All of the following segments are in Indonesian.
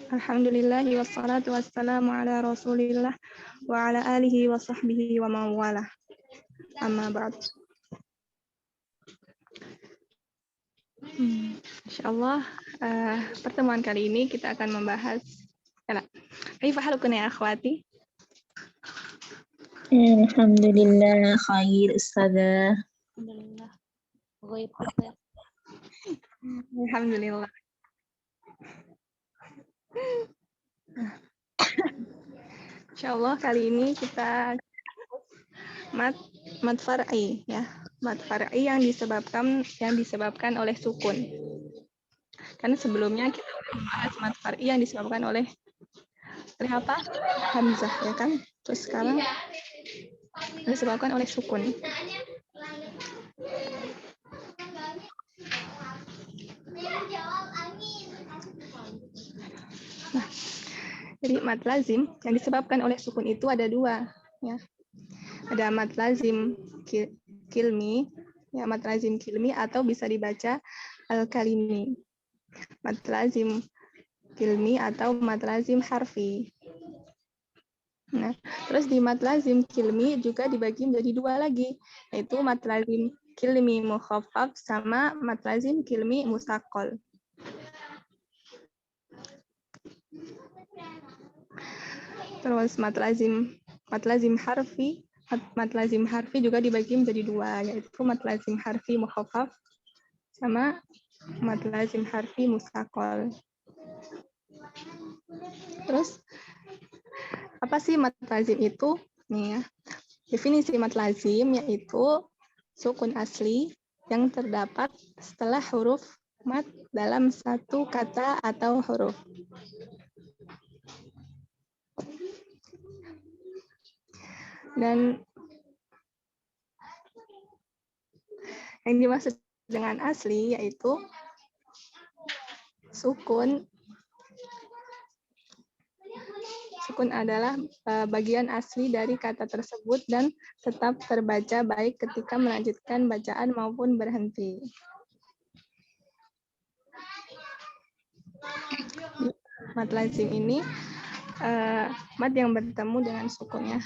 Alhamdulillahi wassalatu wassalamu ala rasulillah wa ala alihi wa sahbihi wa mawalah. Amma ba'd. Insyaallah pertemuan kali ini kita akan membahas kaifa halukum ya akhwati? Alhamdulillah khair Ustazah. Alhamdulillah. Alhamdulillah. Insyaallah kali ini kita mat far'i ya. Mat far'i yang disebabkan oleh sukun. Karena sebelumnya kita membahas mat far'i yang disebabkan oleh apa? Hamzah ya kan? Terus sekarang disebabkan oleh sukun. Nah, jadi mat lazim yang disebabkan oleh sukun itu ada dua, ya. Ada mat lazim kilmi, ya, mat lazim kilmi atau bisa dibaca al-kalimi. Mat lazim kilmi atau mat lazim harfi. Nah, terus di mat lazim kilmi juga dibagi menjadi dua lagi, yaitu mat lazim kilmi mukhaffaf sama mat lazim kilmi musaqqal. Terus mat lazim harfi juga dibagi menjadi dua, yaitu mat lazim harfi mukhaffaf sama mat lazim harfi musaqqal. Terus apa sih mat lazim itu? Nih ya. Definisi mat lazim yaitu sukun asli yang terdapat setelah huruf mat dalam satu kata atau huruf. Dan yang dimaksud dengan asli yaitu sukun adalah bagian asli dari kata tersebut dan tetap terbaca baik ketika melanjutkan bacaan maupun berhenti. Mat lazim ini mat yang bertemu dengan sukunnya.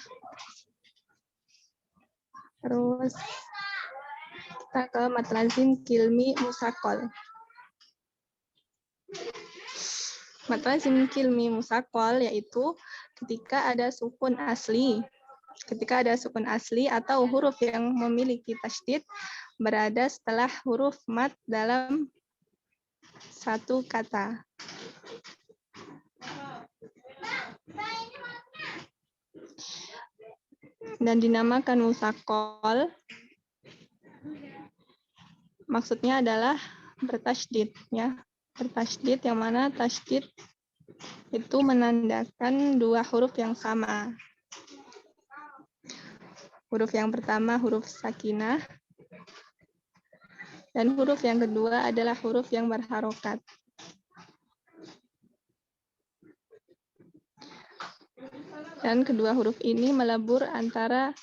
Terus kita ke mat lazim kilmi musaqqal. Mat lazim kilmi musaqqal yaitu ketika ada sukun asli. Ketika ada sukun asli atau huruf yang memiliki tasydid berada setelah huruf mat dalam satu kata. Dan dinamakan musaqqal, maksudnya adalah bertasydid, ya. Bertasydid yang mana tasydid itu menandakan dua huruf yang sama. Huruf yang pertama huruf sakinah dan huruf yang kedua adalah huruf yang berharokat. Dan kedua huruf ini melebur antara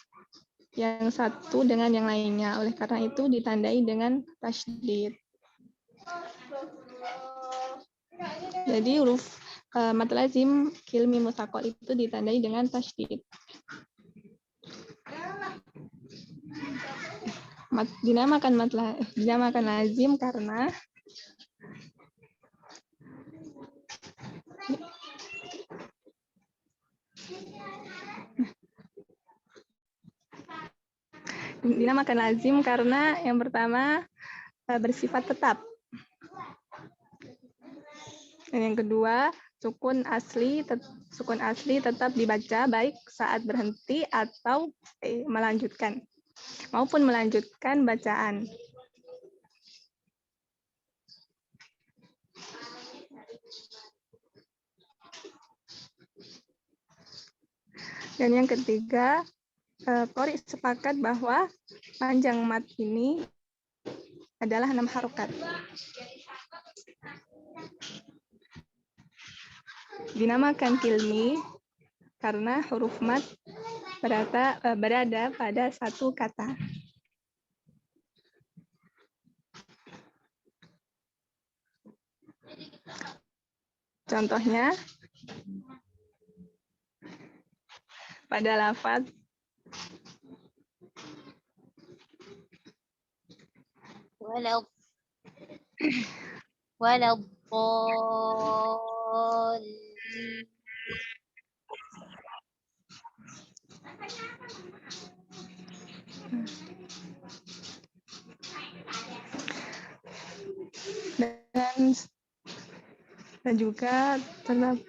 yang satu dengan yang lainnya. Oleh karena itu ditandai dengan tasydid. Jadi huruf mat lazim kilmi musaqqal itu ditandai dengan tasydid. Dinamakan lazim karena yang pertama bersifat tetap. Dan yang kedua, sukun asli tetap dibaca baik saat berhenti atau melanjutkan bacaan. Dan yang ketiga, qori sepakat bahwa panjang mat ini adalah 6 harokat. Dinamakan kilmi karena huruf mat berada pada satu kata. Contohnya pada lafaz walau dan juga terdapat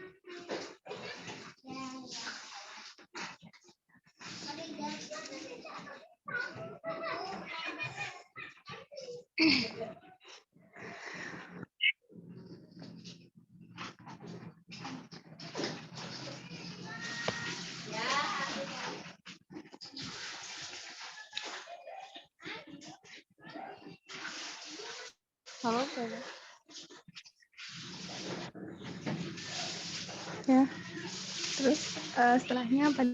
halo ya. Terus setelahnya pada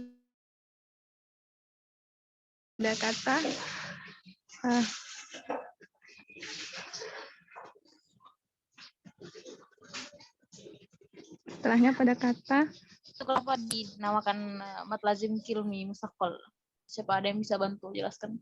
kata pada kata itu kenapa dinamakan mat lazim kilmi musaqqal? Siapa ada yang bisa bantu jelaskan?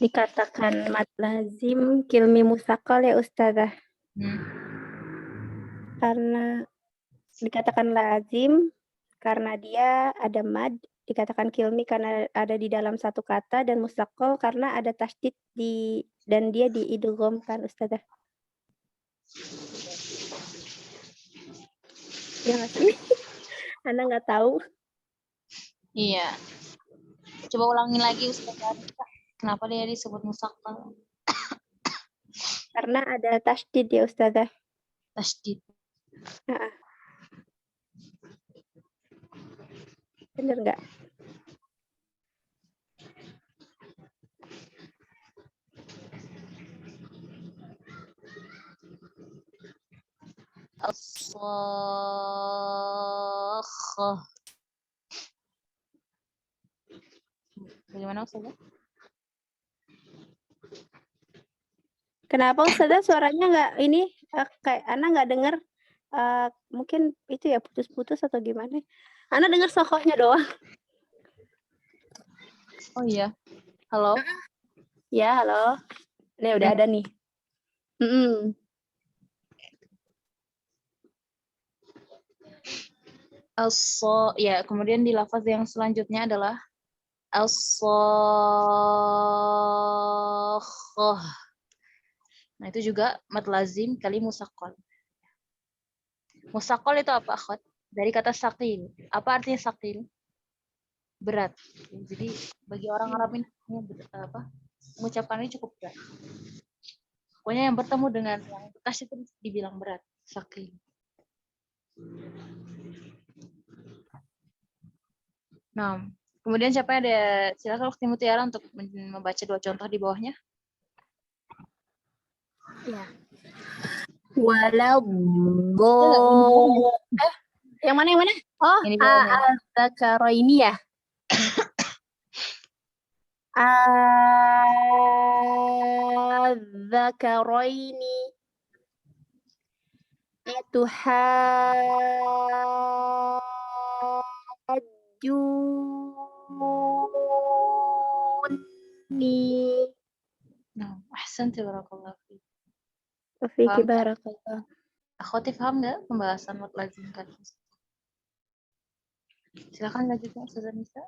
Dikatakan mat lazim kilmi musaqqal ya Ustazah. Karena dikatakan lazim karena dia ada mad, dikatakan kilmi karena ada di dalam satu kata, dan musaqqal karena ada tasydid dan dia diidghamkan Ustazah. Ya nggak sih? Ana nggak tahu. Iya. Coba ulangi lagi Ustazah. Kenapa dia disebut musaqqal? Karena ada tasydid ya Ustazah. Tasydid. Bener nggak? As-sakhah. Bagaimana Ustazah? Kenapa Ustazah suaranya nggak ini kayak Ana nggak dengar? Mungkin itu ya putus-putus atau gimana? Ana dengar sokohnya doang. Oh iya. Halo. Ya, halo. Ini udah ada nih. Ya, kemudian di lafaz yang selanjutnya adalah as-sakhah. Nah, itu juga mat lazim kali musaqqal. Musaqqal itu apa, akhwat? Dari kata saqil. Apa artinya saqil? Berat. Jadi bagi orang Arab ini mengucapkannya cukup berat. Pokoknya yang bertemu dengan yang bekas itu dibilang berat, saqil. Nah, kemudian siapa ada? Silakan Ukti Mutiara untuk membaca 2 contoh di bawahnya. Ya. Walau yang mana? Oh, az-zakaraini ya. Az-zakaraini atuhajjuni. Nah, ahsanti barakallahu fiik. Fiki barakallah. Akhwati paham nggak pembahasan mat lazim kan? Silakan lanjutkan Ustazah Nisa.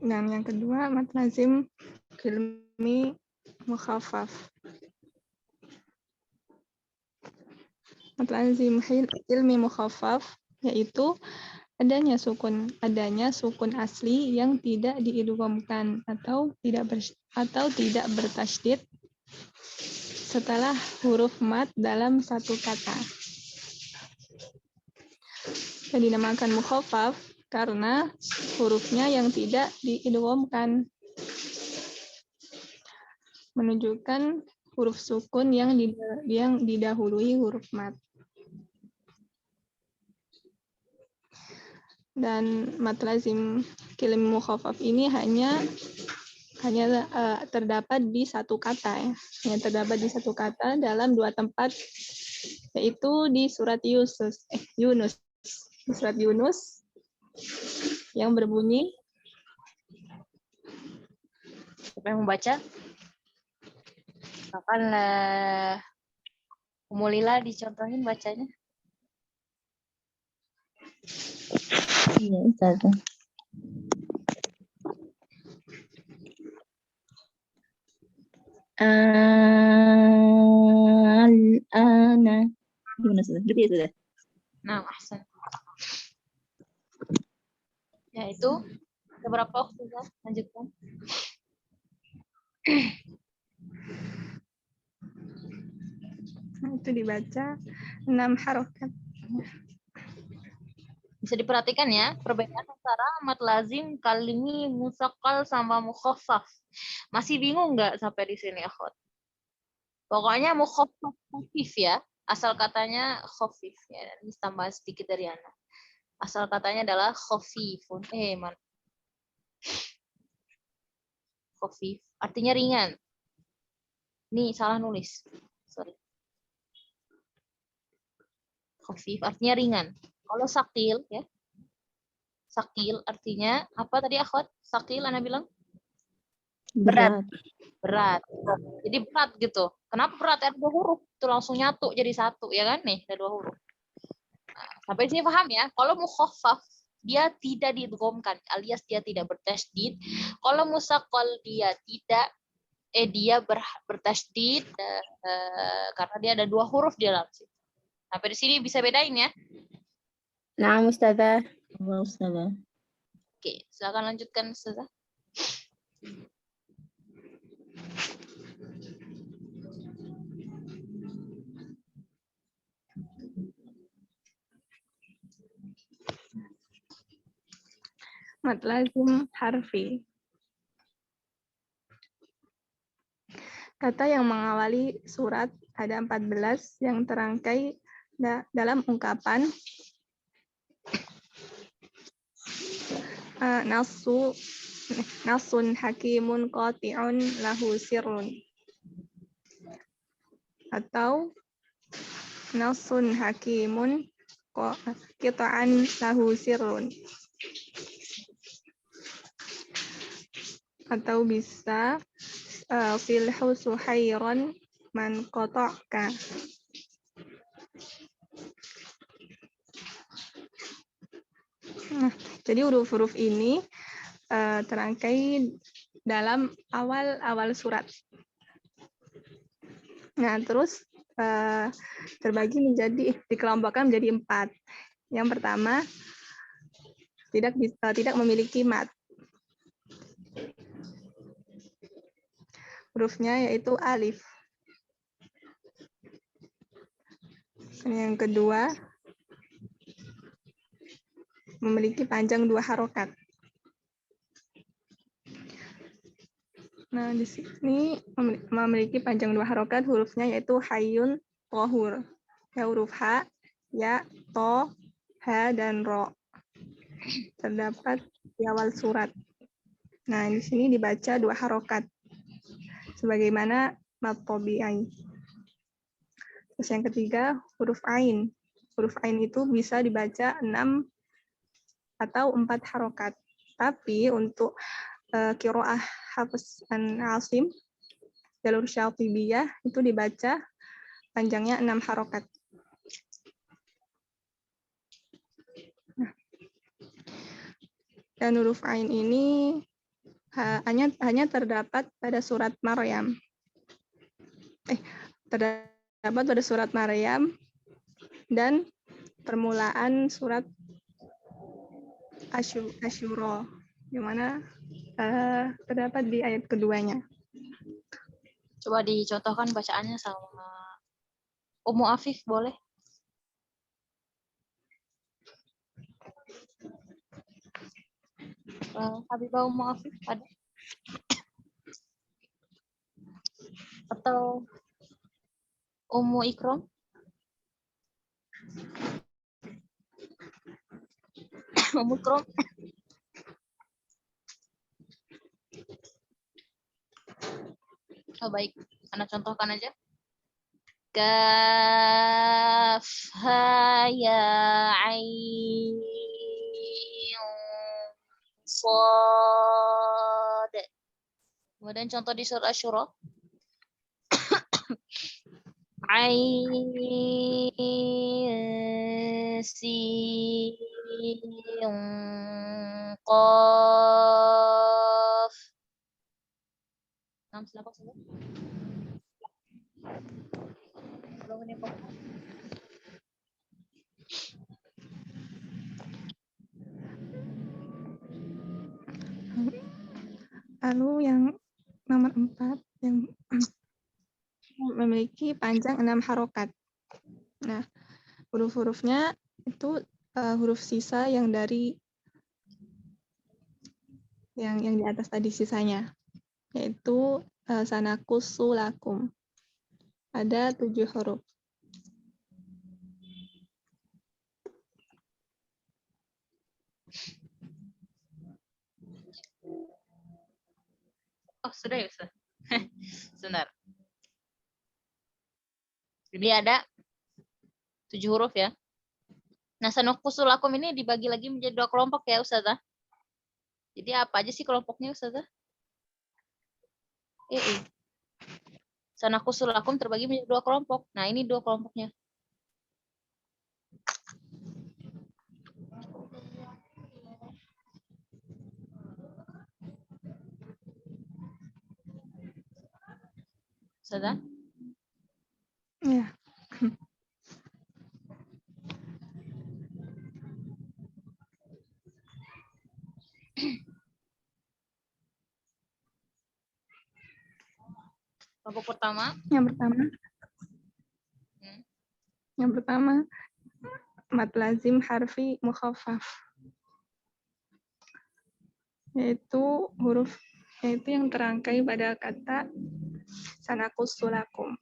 Dan yang kedua mat lazim kilmi mukhaffaf. Mat lazim kilmi mukhaffaf yaitu adanya sukun asli yang tidak diidghamkan atau tidak bertasydid setelah huruf mat dalam satu kata. Dan dinamakan mukhaffaf karena hurufnya yang tidak diidghamkan, menunjukkan huruf sukun yang didahului huruf mat. Dan mad lazim kilmi mukhaffaf ini hanya terdapat di satu kata ya. Hanya terdapat di satu kata dalam dua tempat, yaitu di surat Yunus. Di surat Yunus yang berbunyi, Siapa yang membaca? Silakan Umulila dicontohin bacanya. Iya, Ustazah. Al-ana. Gimana Ustazah? Gitu ya, Ustazah? Nah, ahsan. Ya, itu beberapa waktu ya. Lanjutkan. nah, itu dibaca 6 harokat. Bisa diperhatikan ya, perbedaan antara mad lazim, kalimi, musaqqal sama mukhaffaf. Masih bingung nggak sampai di sini, akhwat? Pokoknya mukhaffaf khafif ya. Asal katanya khafif ya. Ini tambah sedikit dari Ana. Asal katanya adalah khafifun. Man. Khafif artinya ringan. Nih salah nulis. Sorry. Khafif artinya ringan. Kalau sakil ya. Sakil artinya apa tadi akhwat? Sakil Ana bilang? Berat. Berat. Jadi berat gitu. Kenapa berat? Ada 2 huruf. Itu langsung nyatu jadi satu ya kan nih, ada 2 huruf. Nah, sampai sini paham ya? Kalau mukhaffaf dia tidak diidghamkan alias dia tidak bertasydid. Kalau musaqqal dia bertasydid karena dia ada 2 huruf di dalam situ. Sampai di sini bisa bedain ya? Nah, Ustazah. Allah, Ustazah. Oke, silakan lanjutkan Ustazah. Mad lazim harfi. Kata yang mengawali surat ada 14 yang terangkai dalam ungkapan nasun hakimun qati'un lahu sirrun, atau nasun hakimun qita'an lahu sirrun, atau bisa silhu suhairon man qata'ka. Nah, jadi huruf-huruf ini terangkai dalam awal surat. Nah, terus terbagi dikelompokkan menjadi 4. Yang pertama, tidak memiliki mad. Hurufnya yaitu alif. Yang kedua, memiliki panjang 2 harokat. Nah, di sini memiliki panjang 2 harokat, hurufnya yaitu hayyun tohur. Ya, huruf H, ya, to, ha, dan ro. Terdapat di awal surat. Nah, di sini dibaca 2 harokat. Sebagaimana mad tabi'i. Terus yang ketiga, huruf ain. Huruf ain itu bisa dibaca 6 atau 4 harokat. Tapi untuk qiraah Hafs an Asim, jalur Syatibiyah, itu dibaca panjangnya 6 harokat. Nah, dan huruf ain ini hanya terdapat pada surat Maryam. Terdapat pada surat Maryam dan permulaan surat Asyura, di mana terdapat di ayat keduanya. Coba dicontohkan bacaannya sama Ummu Afif, boleh? Habibah Ummu Afif ada? Atau Ummu Ikram? Omikron. Oh baik, Anda contohkan aja. Kaf ha ya ain sad. Kemudian contoh di surat Asy-Syura. Ain sin qaf. Nam silakan saja. Belum ini kok. Lalu yang nomor 4 yang memiliki panjang 6 harokat. Nah, huruf-hurufnya itu huruf sisa yang dari yang di atas tadi sisanya, yaitu sanakusu lakum. Ada 7 huruf. Oh, sudah ya, Ustaz. Sebentar. Jadi ada 7 huruf ya. Nah, sanakusu lakum ini dibagi lagi menjadi 2 kelompok ya, Ustazah. Jadi apa aja sih kelompoknya, Ustazah? Sanakusu lakum terbagi menjadi 2 kelompok. Nah, ini 2 kelompoknya. Ustazah? Ya. Kelompok pertama. Yang pertama mad lazim harfi mukhaffaf. Yaitu yang terangkai pada kata sanakusu lakum.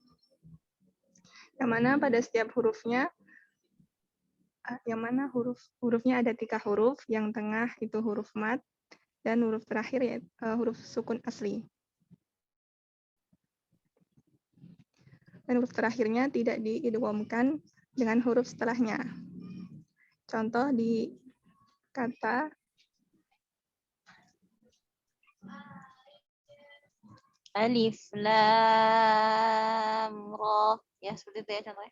Yang mana pada setiap hurufnya hurufnya ada 3 huruf, yang tengah itu huruf mad dan huruf terakhir yaitu huruf sukun asli. Dan huruf terakhirnya tidak diidghamkan dengan huruf setelahnya. Contoh di kata Alif, lam, ra. Ya, seperti itu ya contohnya.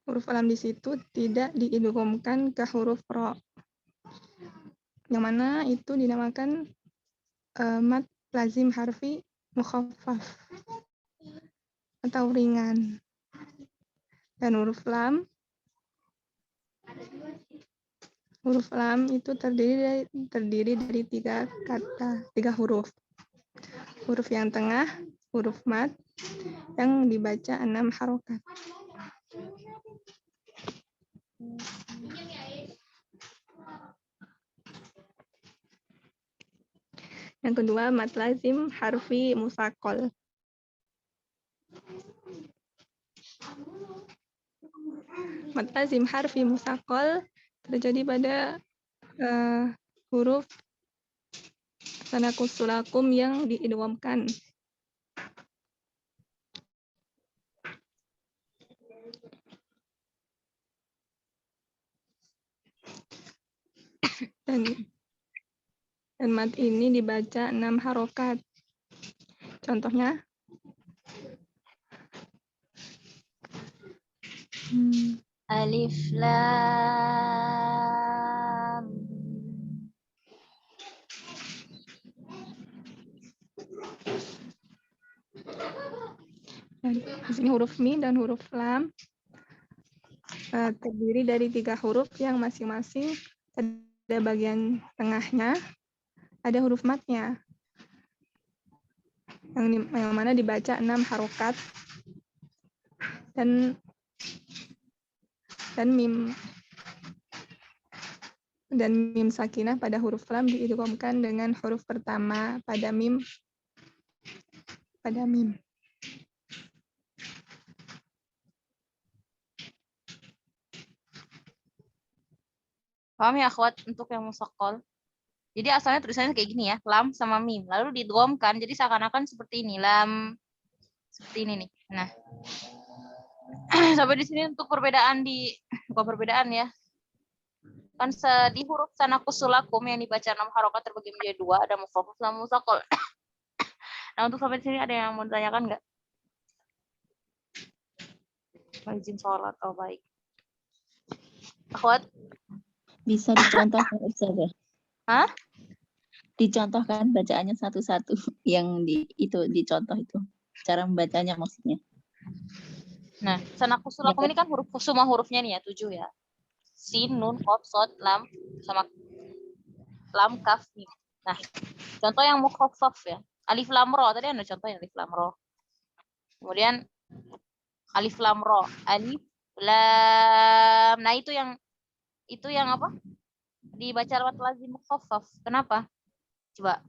huruf lam di situ tidak diidghamkan ke huruf ro. Yang mana itu dinamakan mad lazim harfi mukhaffaf atau ringan. Dan huruf lam itu terdiri dari 3 huruf. Huruf yang tengah, huruf mad yang dibaca 6 harokat. Yang kedua, mad lazim harfi musaqqal. Mad lazim harfi musaqqal terjadi pada huruf sanakusu lakum yang diidghamkan. Dan mad ini dibaca 6 harokat. Contohnya, Alif, lam. Dan di sini huruf mi dan huruf lam terdiri dari 3 huruf yang masing-masing ada bagian tengahnya ada huruf matnya yang mana dibaca 6 harokat dan mim dan mim sakinah pada huruf lam diidghamkan dengan huruf pertama pada mim. Paham ya akhwat untuk yang musaqqal? Jadi asalnya tulisannya kayak gini ya, lam sama mim. Lalu diidghamkan jadi seakan-akan seperti ini, lam seperti ini nih. Nah, sampai di sini untuk perbedaan bukan perbedaan ya. Kan di huruf sanaqusulakum yang dibaca 6 harokat terbagi menjadi 2, ada mukhaffaf sama musaqqal. Nah, untuk sampai di sini ada yang mau ditanyakan nggak? Izin sholat, oh baik. Akhwat? Bisa dicontohkan Ustazah? Hah? Dicontohkan bacaannya satu-satu yang dicontoh itu. Cara membacanya maksudnya. Nah, sanaqusulakum ini kan semua hurufnya nih ya, 7 ya. Sin, nun, qaf, shad, lam, sama lam, kaf, mim. Nah, contoh yang mukhaffaf ya. Alif lam ro, tadi ada contoh yang alif lam ro. Kemudian alif lam ro, alif lam. Nah, itu yang apa? Dibaca lewat lazim mukhaffaf. Kenapa? Coba.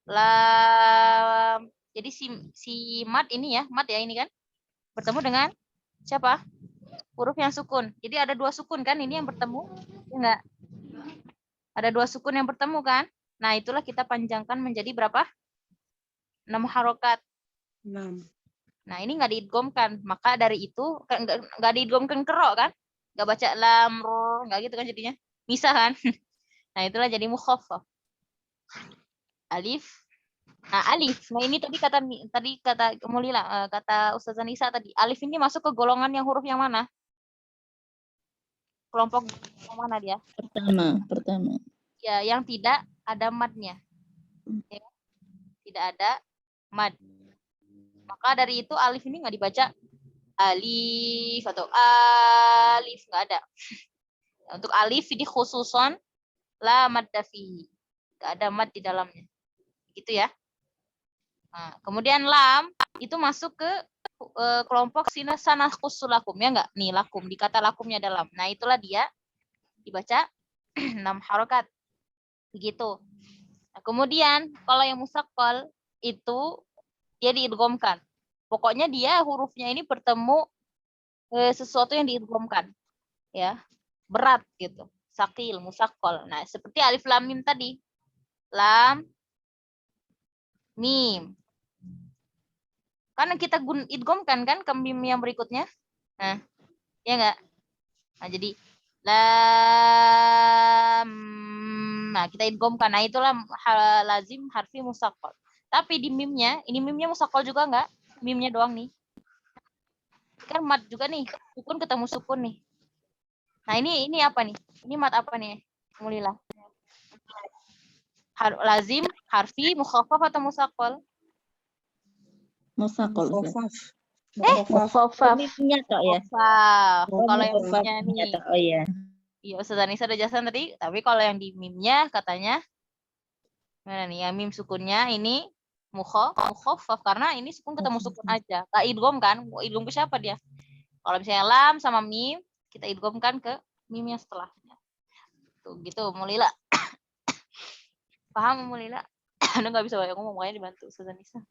Lam. Jadi si mat ini ya, mat ya ini kan bertemu dengan siapa? Huruf yang sukun. Jadi ada 2 sukun kan ini yang bertemu? Ya enggak? Ada 2 sukun yang bertemu kan? Nah, itulah kita panjangkan menjadi berapa? 6 harokat. 6. Nah, ini nggak diidghamkan. Maka dari itu nggak diidghamkan ke ro kan? Nggak baca lam ro, nggak gitu kan jadinya. Bisa kan? Nah, itulah jadi mukhaffaf. Alif. Nah, alif. Nah, ini tadi kata Mulila, kata Ustazah Nisa tadi, alif ini masuk ke golongan yang huruf yang mana? Kelompok yang mana dia? Pertama. Ya, yang tidak ada madnya. Ya, tidak ada mad. Maka dari itu alif ini nggak dibaca alif atau alif, nggak ada. Untuk alif ini khususon la madda fihi. Nggak ada mad di dalamnya. Gitu ya. Nah, kemudian lam itu masuk ke kelompok sanaqusulakum ya enggak? Nih lakum, di kata lakumnya dalam. Nah, itulah dia dibaca 6 harokat. Begitu. Nah, kemudian kalau yang musaqqal itu dia diidghamkan. Pokoknya dia hurufnya ini bertemu sesuatu yang diidghamkan. Ya. Berat gitu. Sakil, musaqqal. Nah, seperti alif lam mim tadi. Lam mim. Karena kita idghamkan kan ke mim yang berikutnya. Nah, ya enggak? Nah, jadi lam. Nah, kita idghamkan. Nah, itulah lazim harfi musaqqal. Tapi di mimnya, ini mimnya musaqqal juga enggak? Mimnya doang nih. Kan mat juga nih. Sukun ketemu sukun nih. Nah, ini apa nih? Ini mat apa nih? Mulillah. Lazim harfi mukhaffaf atau musaqqal? Musaqqal. Mukhaffaf. Mimnya tok ya. Kalau yang mimnya nih. Oh iya. Iya, Ustazah Nisa udah jelasin tadi. Tapi kalau yang di mimnya katanya, mana nih? Yang mim sukunnya ini mukhaffaf karena ini sukun ketemu sukun aja. Tak idgham kan? Idgham ke siapa dia? Kalau misalnya lam sama mim, kita idghamkan ke mim yang setelahnya. Tuh gitu, Mulila. Paham Mulila? Anda nggak bisa banyak ngomong, makanya dibantu Ustazah Nisa.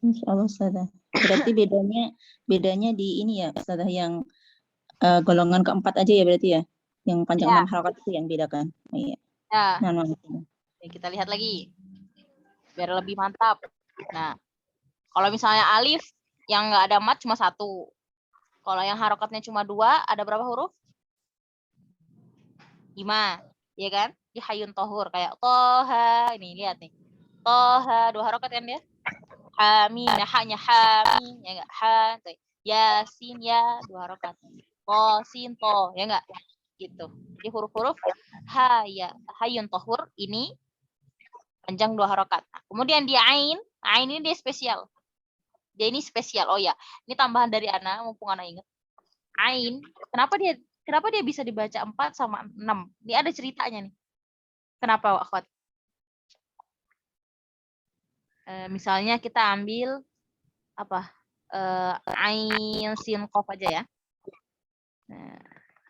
Insyaallah Ustazah. Berarti bedanya di ini ya Ustazah yang golongan keempat aja ya berarti ya. Yang panjang 6 harokat itu yang bedakan. Oh, iya. Ya. Nah, Kita lihat lagi. Biar lebih mantap. Nah, kalau misalnya alif yang nggak ada mat cuma 1. Kalau yang harokatnya cuma 2, ada berapa huruf? 5. Iya kan? Di hayun tohur. Kayak toha. Ini lihat nih. Toha. 2 harokat kan dia? Hamim. Nah, hanya hamim. Ya enggak? Ha. Yasin ya. 2 harokat. To, sin, to. Ya enggak? Gitu. Jadi huruf-huruf hayun tohur ini panjang 2 harokat. Nah, kemudian dia ain ini dia spesial. Dia ini spesial. Oh ya, ini tambahan dari Ana, mumpung Ana ingat. Ain, kenapa dia bisa dibaca 4 sama 6? Ini ada ceritanya nih. Kenapa, akhwat? Misalnya kita ambil apa? Ain, sin, qaf aja ya.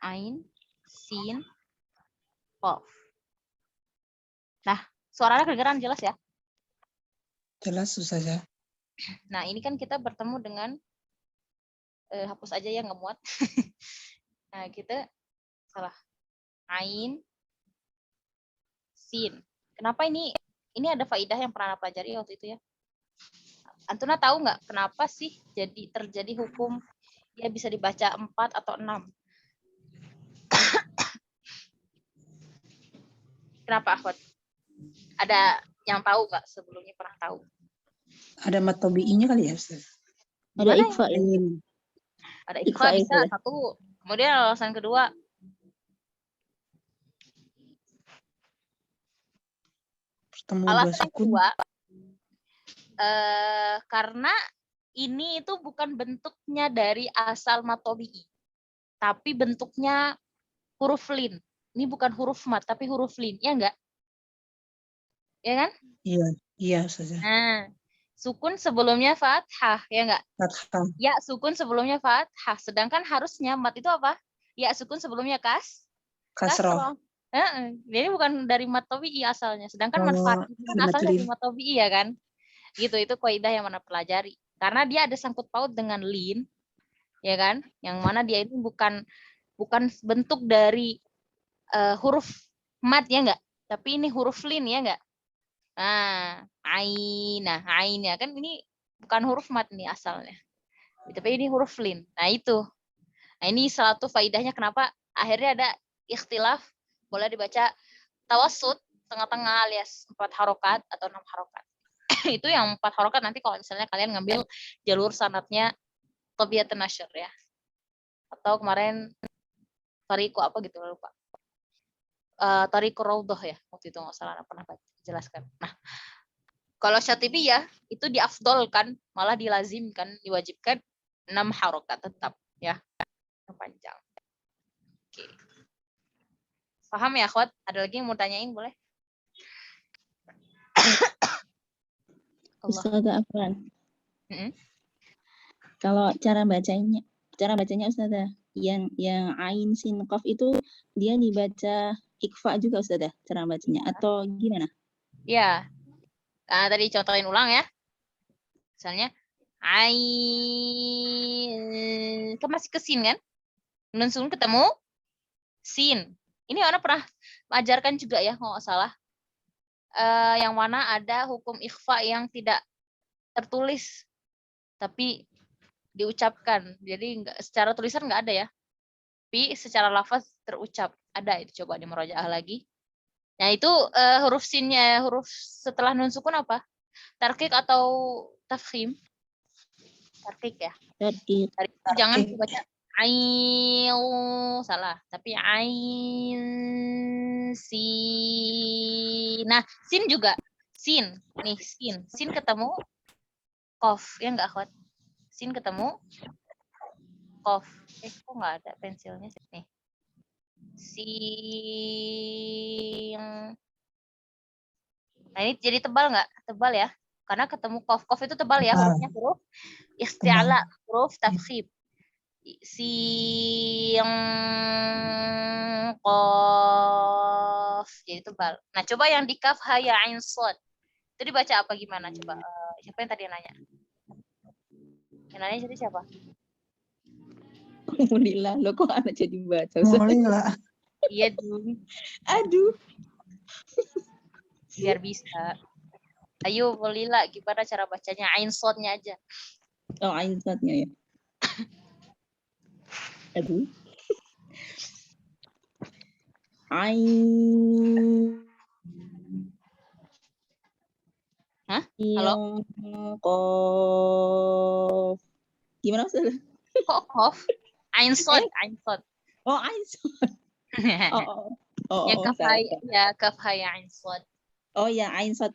Ain, sin, Qaf. Nah, suaranya kedengeran jelas ya? Jelas Ustazah. Nah, ini kan kita bertemu dengan hapus aja ya, nggak muat. Nah, kita salah. Ain, sin. Kenapa ini ada faidah yang pernah pelajari waktu itu ya? Antuna tahu nggak kenapa sih terjadi hukum dia bisa dibaca 4 atau 6? Kenapa, Akhwat? Ada yang tahu nggak sebelumnya pernah tahu? Ada mat tabi'inya kali ya Ustaz? Ada Gimana ikfa ya. Ada Ikfa ikhfa bisa ya. satu. Kemudian alasan kedua, Bertemu dua alasan yang sukun. kedua karena ini itu bukan bentuknya dari asal mat tabi'i, tapi bentuknya huruf lin. Ini bukan huruf mat, tapi huruf lin, ya enggak? Ya kan? Iya Ustazah. Nah, sukun sebelumnya fathah, ya enggak? Fathah. Ya, sukun sebelumnya fathah. Sedangkan harusnya mat itu apa? Ya, sukun sebelumnya Kasroh. Jadi bukan dari mat tabi'i asalnya. Sedangkan mat Oh, fathah itu kan asalnya lin. dari mat tabi'i ya kan? Gitu, itu kaidah yang mana pelajari. Karena dia ada sangkut paut dengan lin, ya kan? Yang mana dia itu bukan bentuk dari huruf mat ya enggak? Tapi ini huruf lin ya enggak? Nah, ain ya kan ini bukan huruf mat nih asalnya. Tapi ini huruf lin. Nah, itu. Nah, ini salah satu faidahnya kenapa akhirnya ada ikhtilaf boleh dibaca tawassut tengah-tengah alias 4 harokat atau 6 harokat. Itu yang 4 harokat nanti kalau misalnya kalian ngambil jalur sanadnya Tabiatun Nashr ya. Atau kemarin Tariqu apa gitu lupa. Tariqu Raudhah ya, waktu itu nggak salah pernah jelaskan. Nah, kalau Syatibiyah itu diafdolkan, malah dilazimkan, diwajibkan 6 harokat tetap ya, yang panjang. Oke. Paham ya, Akhwat? Ada lagi yang mau tanyain boleh? Ustazah Afwan. Mm-mm. Kalau cara bacanya Ustazah, yang ain sin qaf itu dia dibaca ikfa juga Ustazah cara bacanya atau gimana? Ya. Nah, tadi contohin ulang ya. Misalnya ain, kan masih ke sin kan? Nun sun ketemu sin. Ini Ana pernah ajarkan juga ya, kalau nggak salah. Yang mana ada hukum ikhfa yang tidak tertulis, tapi diucapkan. Jadi secara tulisan nggak ada ya. Tapi secara lafaz terucap. Ada itu, coba di murojaah lagi. Nah itu huruf sinnya, huruf setelah nun sukun apa? Tarqiq atau tafkhim? Tarqiq ya. Tarqiq. Jangan dibaca ain, salah. Tapi ain sin. Nah, sin juga. Sin. Nih, sin. Sin ketemu qaf. Ya enggak, Akhwat? Sin ketemu qaf. Kok nggak ada pensilnya? Nih. Sin. Nah, ini jadi tebal nggak? Tebal ya. Karena ketemu qaf. Qaf itu tebal ya, hurufnya huruf isti'ala, huruf tafkhim. Sin qaf. Jadi tebal. Nah, coba yang di kaf ha ya ain shad. Itu dibaca apa gimana coba? Siapa yang tadi nanya? Yang nanya jadi siapa? Alhamdulillah, lo kok anak jadi baca? Alhamdulillah. Iya, Dung. Aduh. Biar bisa. Ayo, Lila, gimana cara bacanya? Ain shadnya aja. Oh, ain shadnya ya. Aduh. Ain. Hah? Halo? Qaf. Gimana Ustazah? Kok qaf? Ain shad, ain shad. Oh, ain shad. Yang kaf ha ya, kaf ha ya ain shad. Oh ya, ain shad.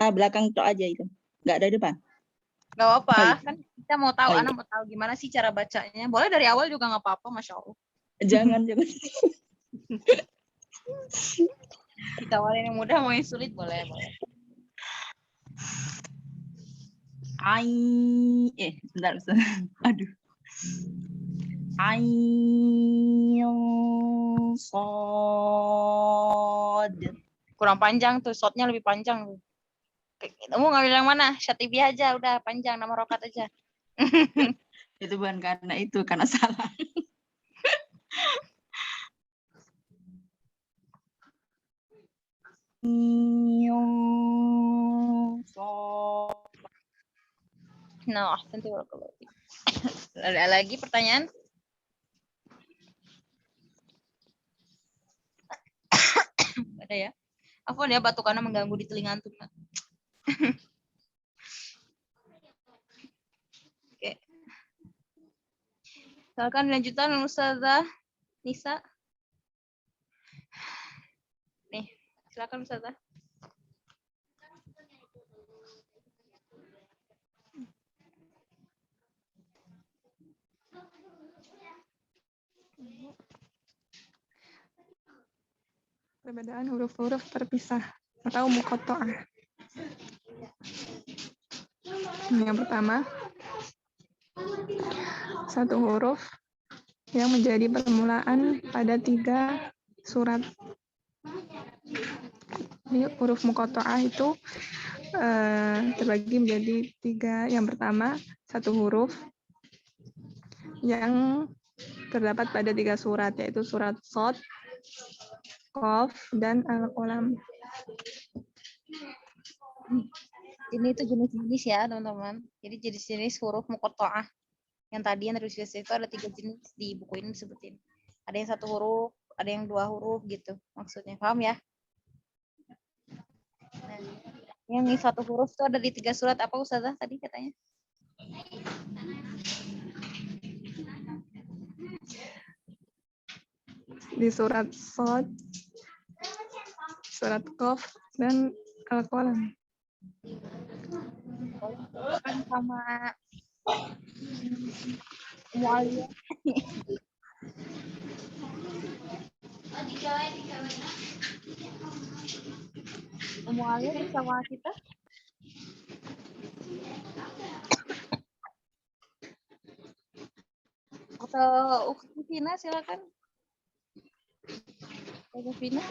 Belakang tok aja itu. Enggak ada depan. Gak apa-apa, Oh, iya. kan kita mau tahu, Oh, iya. Ana mau tahu gimana sih cara bacanya. Boleh dari awal juga nggak apa-apa, Masya Allah. Jangan. Ditawarin yang mudah, mau yang sulit, boleh. Bentar. Aduh. Ain shad. Sod. Kurang panjang tuh, sodnya lebih panjang tuh. Kamu ngambil yang mana? Syatibi aja, udah panjang nama rokat aja. Itu bukan karena itu, karena salah. Nah, tentu kalau ada lagi pertanyaan? Ada ya? Apa ya batuk karena mengganggu di telinga antum? Oke. Silakan lanjutan Ustazah Nisa. Nih, silakan Ustazah. Perbedaan huruf-huruf terpisah atau muqatta'ah. Yang pertama, satu huruf yang menjadi permulaan pada 3 surat. Jadi huruf muqatta'ah itu terbagi menjadi 3. Yang pertama, satu huruf yang terdapat pada 3 surat, yaitu surat Shad, Qaf, dan Al-Qalam. Ini itu jenis-jenis ya teman-teman. Jadi jenis-jenis huruf muqatta'ah. Yang tadi yang tertulis itu ada 3 jenis di buku ini disebutin. Ada yang 1 huruf, ada yang 2 huruf gitu. Maksudnya paham ya? Nah, yang 1 huruf itu ada di 3 surat apa Ustazah tadi katanya? Di surat Shad, surat Qaf, dan Al-Qalam. Kan sama Mu'aliyah. Mu'aliyah sama kita. Atau Ukhti Fina silakan. Ukhti Fina.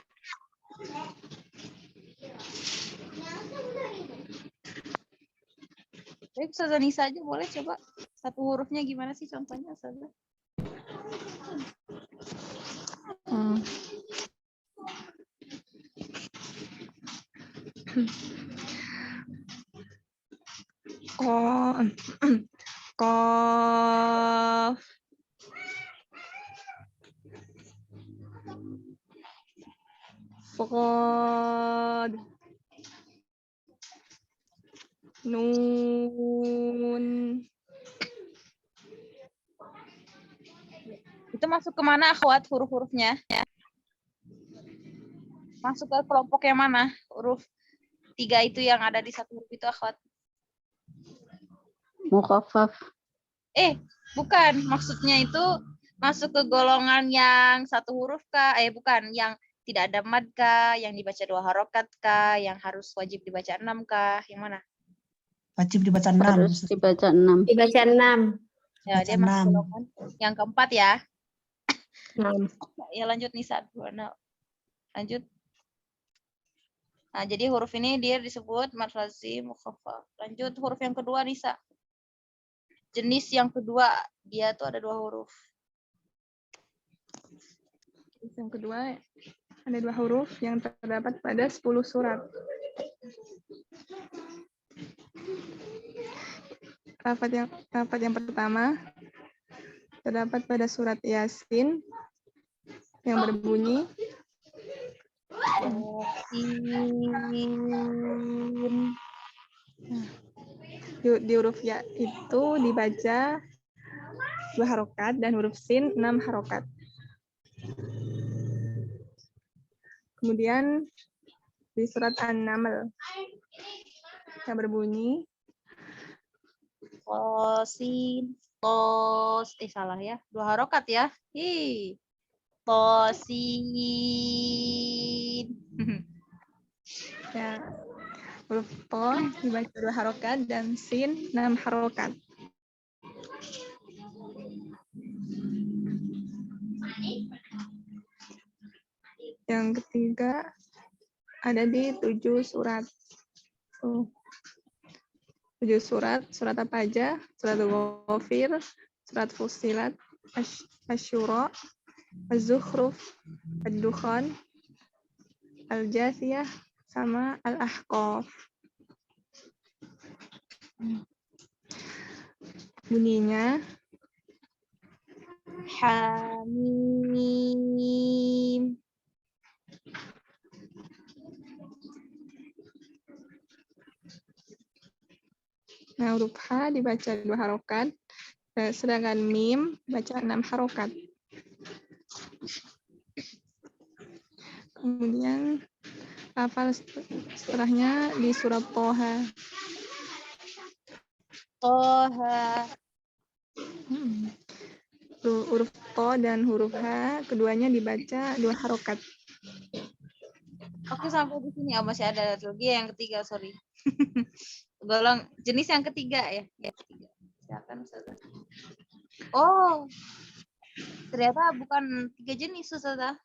Baik, Ustazah Nisa aja boleh coba 1 hurufnya gimana sih contohnya Ustazah? Qaf, Shad, Nun. Itu masuk ke mana akhwat huruf-hurufnya? Masuk ke kelompok yang mana? Huruf 3 itu yang ada di 1 huruf itu akhwat. Mukhaffaf. Bukan. Maksudnya itu masuk ke golongan yang 1 huruf kah? Bukan. Yang tidak ada mad kah? Yang dibaca 2 harokat kah? Yang harus wajib dibaca 6 kah? Yang mana? Wajib dibaca 6. Harus dibaca 6. Dibaca 6. Ya, dia masuk golongan yang keempat ya. 6. Ya lanjut Nisa. Lanjut. Nah, jadi huruf ini dia disebut mad lazim mukhaffaf. Lanjut huruf yang kedua Nisa. Jenis yang kedua, dia tuh ada 2 huruf. Yang kedua, ada 2 huruf yang terdapat pada 10 surat. Lafaz yang pertama terdapat pada surat Yasin yang berbunyi di huruf ya itu dibaca 2 harokat dan huruf sin 6 harokat. Kemudian di surat An-Naml yang berbunyi Tosin, salah ya, 2 harokat ya. Tosin. ya, huruf to dibaca 2 harokat dan sin 6 harokat. Yang ketiga ada di 7 surat. Tuh. 7 surat. Surat apa aja? Surat Ghafir, surat Fussilat, Asy-Syura, Az-Zukhruf, Ad-Dukhan, Al-Jathiyah, sama Al-Ahqaf. Bunyinya Hamim. Nah, huruf H dibaca 2 harokat, sedangkan mim baca 6 harokat. Kemudian hafal setelahnya di surat Toha. Toha. Huruf To dan huruf H keduanya dibaca 2 harokat. Oke, sampai di sini. Oh, masih ada lagi yang ketiga, sorry. Golong jenis yang ketiga ya. Yang ketiga. Silakan, Ustazah. Oh, ternyata bukan 3 jenis, Ustazah.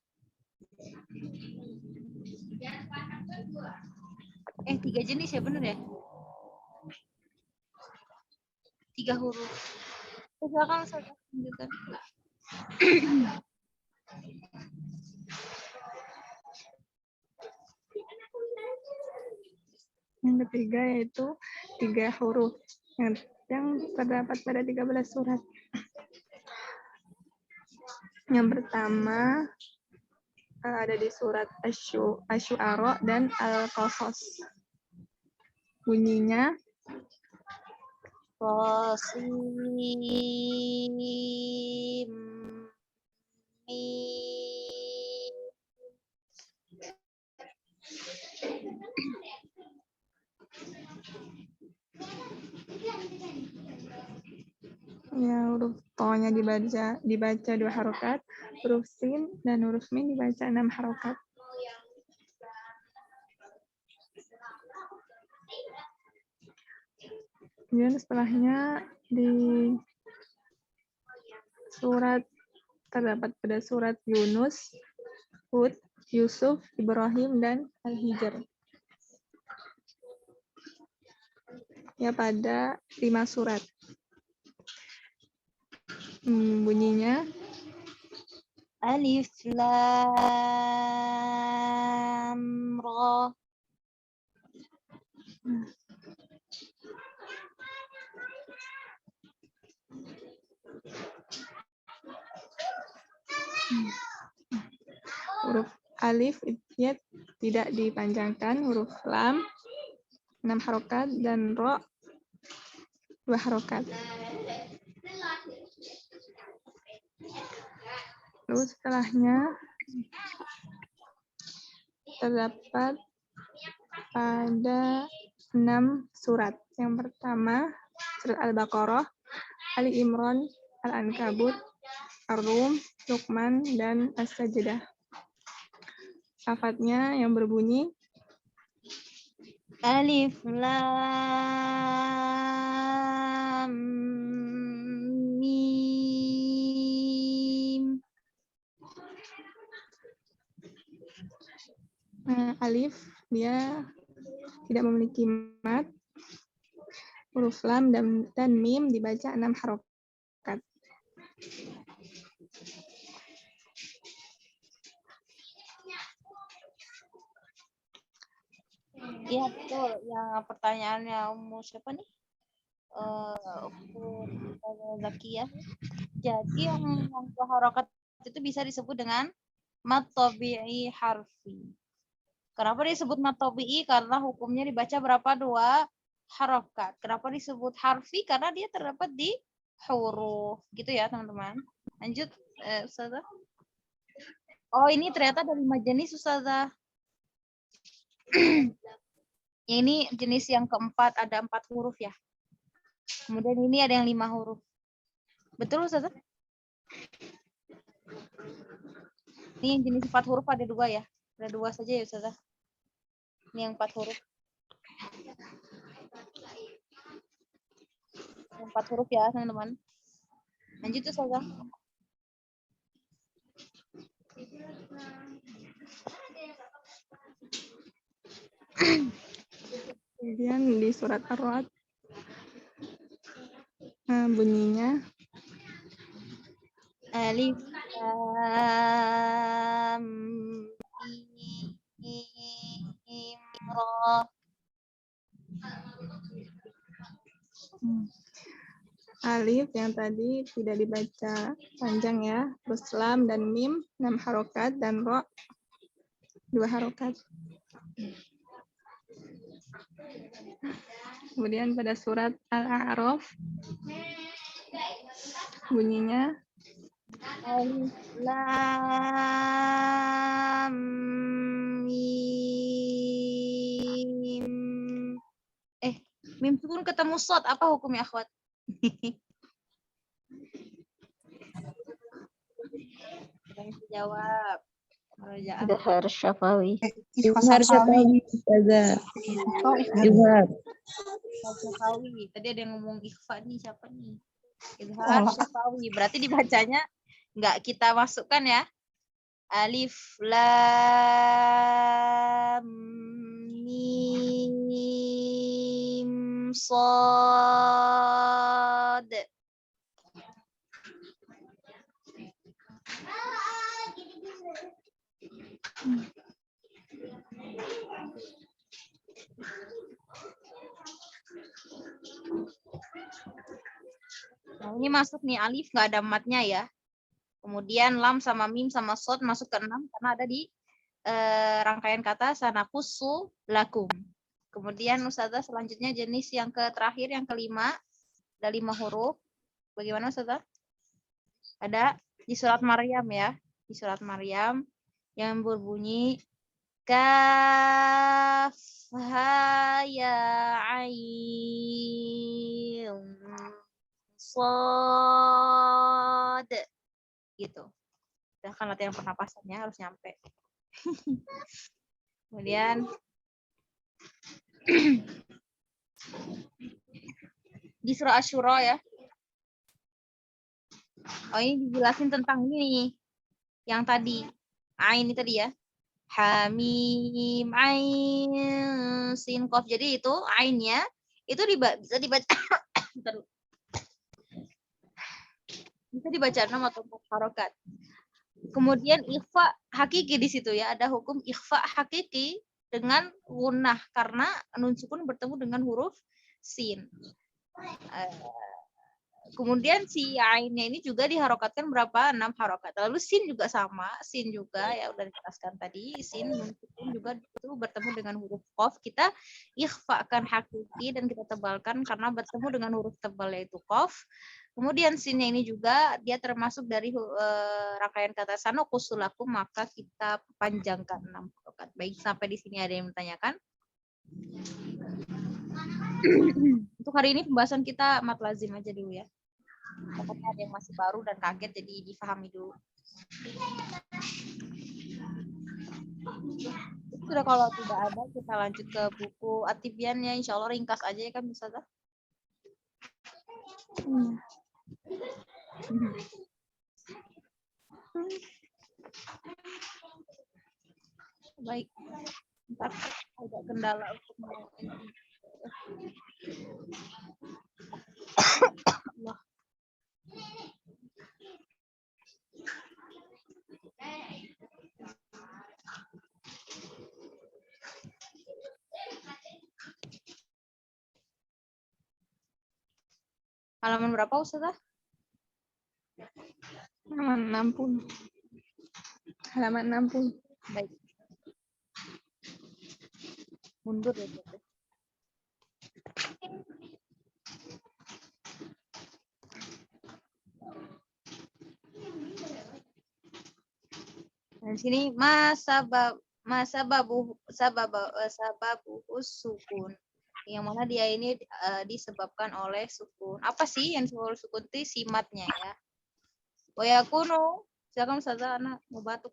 3 jenis ya, bener ya? 3 huruf. Silakan, Ustazah, lanjutkan. Yang ketiga yaitu 3 huruf yang terdapat pada 13 surat. Yang pertama ada di surat Asy-Syu'ara dan Al-Qasas. Bunyinya Qasim, mim. ya, huruf To-nya dibaca 2 harokat, huruf Sin dan huruf Min dibaca 6 harokat. Kemudian setelahnya di surat terdapat pada surat Yunus, Hud, Yusuf, Ibrahim, dan Al-Hijr. Ya, pada 5 surat. Bunyinya Alif Lam Ra. huruf alif ya tidak dipanjangkan, huruf lam 6 harokat dan ro 2 harokat. Lalu setelahnya terdapat pada 6 surat. Yang pertama surat Al-Baqarah, Ali Imran, Al-Ankabut, Ar-Rum, Luqman, dan As-Sajdah. Lafadznya yang berbunyi Alif Lam Mim. Nah, alif dia tidak memiliki mat. Huruf lam dan mim dibaca 6 harokat. Iya betul. Yang pertanyaannya siapa nih? Zakiyah. Jadi yang 2 harokat itu bisa disebut dengan mad tabi'i harfi. Kenapa disebut mad tabi'i? Karena hukumnya dibaca berapa? 2 harokat. Kenapa disebut harfi? Karena dia terdapat di huruf. Gitu ya teman-teman. Lanjut, Ustazah. Oh, ini ternyata ada 5 jenis, Ustazah. Ini jenis yang keempat, ada 4 huruf ya. Kemudian ini ada yang 5 huruf. Betul, Ustazah? Ini yang jenis 4 huruf ada 2 ya. Ada 2 saja ya, Ustazah. Ini yang 4 huruf. Yang 4 huruf ya, teman-teman. Lanjut, Ustazah. Kemudian di surat Ar-Ra'd bunyinya Alif lam mim ra. alif yang tadi tidak dibaca panjang ya, terus lam dan mim 6 harokat dan ro 2 harokat. Kemudian pada surat Al-A'raf bunyinya Alif lam mim. Mim sukun ketemu shad, apa hukumnya akhwat? Yang jawab. Merojaan. Izhar syafawi. Izhar syafawi. Ustazah. oh, Izhar. Syafawi. Tadi ada yang ngomong ikhfa nih, siapa nih? Izhar syafawi. Berarti dibacanya nggak kita masukkan ya. Alif lam mim shad. Nah, ini masuk nih alif nggak ada matnya ya. Kemudian lam sama mim sama shad masuk ke 6 karena ada di rangkaian kata sanakusu lakum. Kemudian Ustazah selanjutnya jenis yang terakhir yang kelima, ada 5 huruf. Bagaimana Ustazah? Ada di surat Maryam ya, di surat Maryam yang berbunyi kaf ha ya ain shad gitu. Silahkan latihan pernapasannya harus nyampe. Kemudian di surah Asy-Syura ya. Oh, ini dijelasin tentang ini yang tadi. Ain ini tadi ya. Hamim ain sin qaf. Jadi itu ainnya itu bisa dibaca bisa dibaca 6 atau 4 harokat. Kemudian ikhfa hakiki di situ ya, ada hukum ikhfa hakiki dengan gunnah karena nun sukun bertemu dengan huruf sin. Kemudian si ainnya ini juga diharokatkan berapa? 6 harokat. Lalu sin juga sama, sin juga ya udah dijelaskan tadi, sin nun sukun juga itu bertemu dengan huruf qaf. Kita ikhfakan hakiki dan kita tebalkan karena bertemu dengan huruf tebal yaitu qaf. Kemudian sinnya ini juga dia termasuk dari rangkaian kata sanaqusulakum, maka kita panjangkan 6 harokat. Baik, sampai di sini ada yang bertanyakan? Untuk hari ini pembahasan kita mat lazim aja dulu ya. Pokoknya ada yang masih baru dan kaget jadi difahami dulu. Sudah kalau tidak ada kita lanjut ke buku Atibiannya, insya Allah ringkas aja ya kan bisa tak? Baik. Ntar ada kendala untuk Allah. Halaman berapa Ustazah? halaman 60. Halaman 60. Baik. Mundur ya. Ustazah. Di sini sababu sukun. Yang mana dia ini disebabkan oleh sukun. Apa sih yang disebabkan sukun itu simatnya ya. Wa yakunu, silakan Ustazah, anak mau batuk.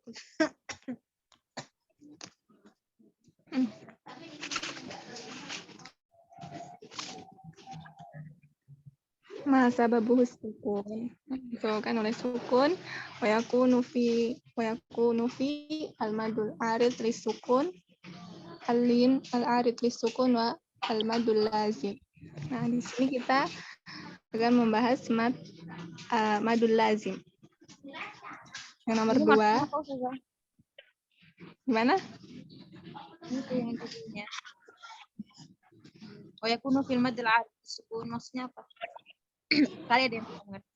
Sababu sukun disebabkan oleh sukun wa yakunu fi al-madul arid li sukun al-lin al-arid li sukun wa al-madul lazim. Nah, di sini kita akan membahas madul lazim. Yang nomor Ini 2, maksudnya apa Ustazah? gimana? Ini tuh yang judulnya. Oh ya kuno fil madil arid sukun maksudnya apa? Kali ada yang ngerti.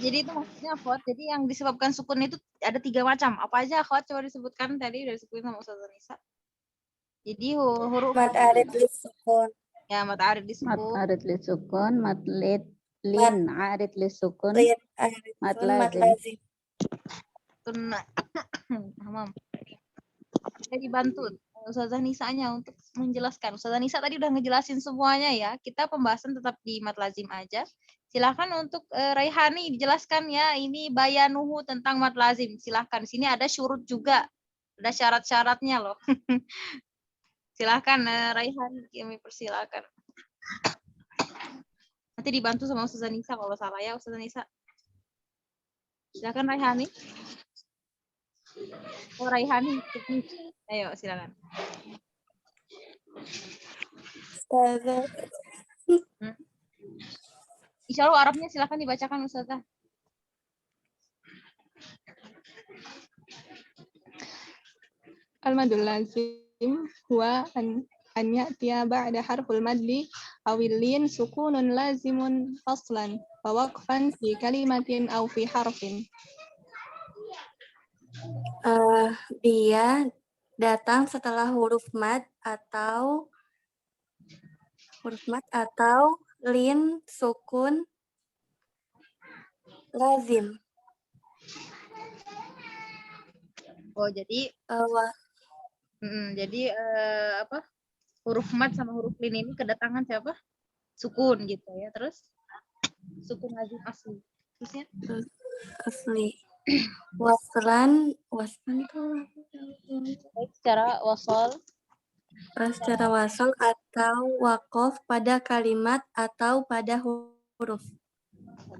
Jadi itu maksudnya akhwat. Jadi yang disebabkan sukun itu ada 3 macam. Apa aja akhwat? Coba disebutkan tadi udah disebutin sama Ustazah Nisa. Jadi huruf Mad arid lisukun. ya mad arid Mat disebut. arid li sukun, mat lin arid li sukun, Lin arid mat sukun, mad lazim. lazim. Tunna. Hamam. Kita dibantu Ustazah Nisanya untuk menjelaskan. Ustazah Nisa tadi udah ngejelasin semuanya ya. Kita pembahasan tetap di mat lazim aja. Silahkan untuk Raihani dijelaskan ya. Ini bayanuhu tentang mat lazim. Silahkan. Di sini ada syurut juga. Ada syarat-syaratnya loh. Silahkan Raihani kami persilakan. Nanti dibantu sama Ustazah Nisa kalau salah ya Ustazah Nisa. Silahkan Raihani. Oh Raihani. Ayo silakan. Ustazah. Insya Allah Arabnya silakan dibacakan Ustazah. Al-madul lazim huwa an ya'tiya ba'da harful madli awil lin sukunun lazimun faslan wa waqfan fi kalimatin aw fi harfin. Dia datang setelah huruf mad atau lin sukun lazim. Oh jadi jadi apa? Huruf mat sama huruf lin ini kedatangan siapa? Sukun gitu ya. Terus sukun lazim asli. Terusnya Asli. Waslan tuh baik secara wasol secara wasal atau wakof pada kalimat atau pada huruf.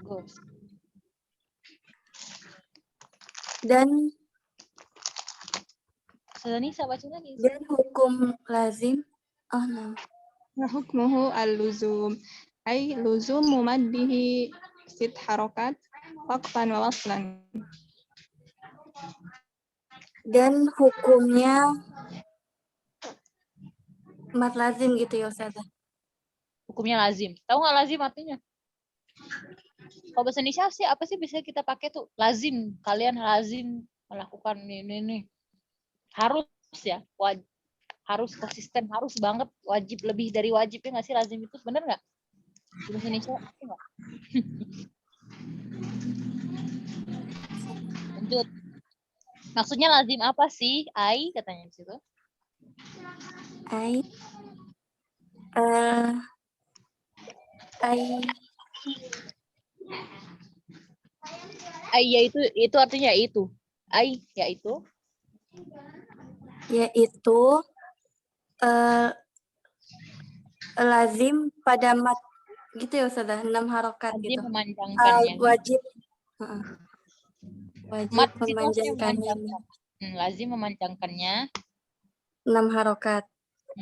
bagus. Dan Ustazah Nisa baca lagi. hukum lazim. Oh, no. Hukmuhu al-luzum ay luzumu maddihi 6 harakat waqfan wa waslan. Dan hukumnya mad lazim gitu ya Ustazah. Hukumnya lazim. Tahu nggak lazim artinya? Kalau bahasa Indonesia sih apa sih bisa kita pakai tuh? Lazim. Kalian lazim melakukan ini. Harus ya. Harus konsisten. Harus banget. Wajib. Lebih dari wajib ya nggak sih lazim itu? Bener nggak? Di bahasa Indonesia enggak? Lanjut. Maksudnya lazim apa sih? Ai katanya di situ. Ai Ai itu artinya itu. Ai yaitu lazim pada mat gitu ya Ustazah, 6 harokat lazim gitu. memanjangkannya. Wajib Mat di situ maksudnya memanjangkannya memanjangkan. Lazim memanjangkannya. 6 harokat.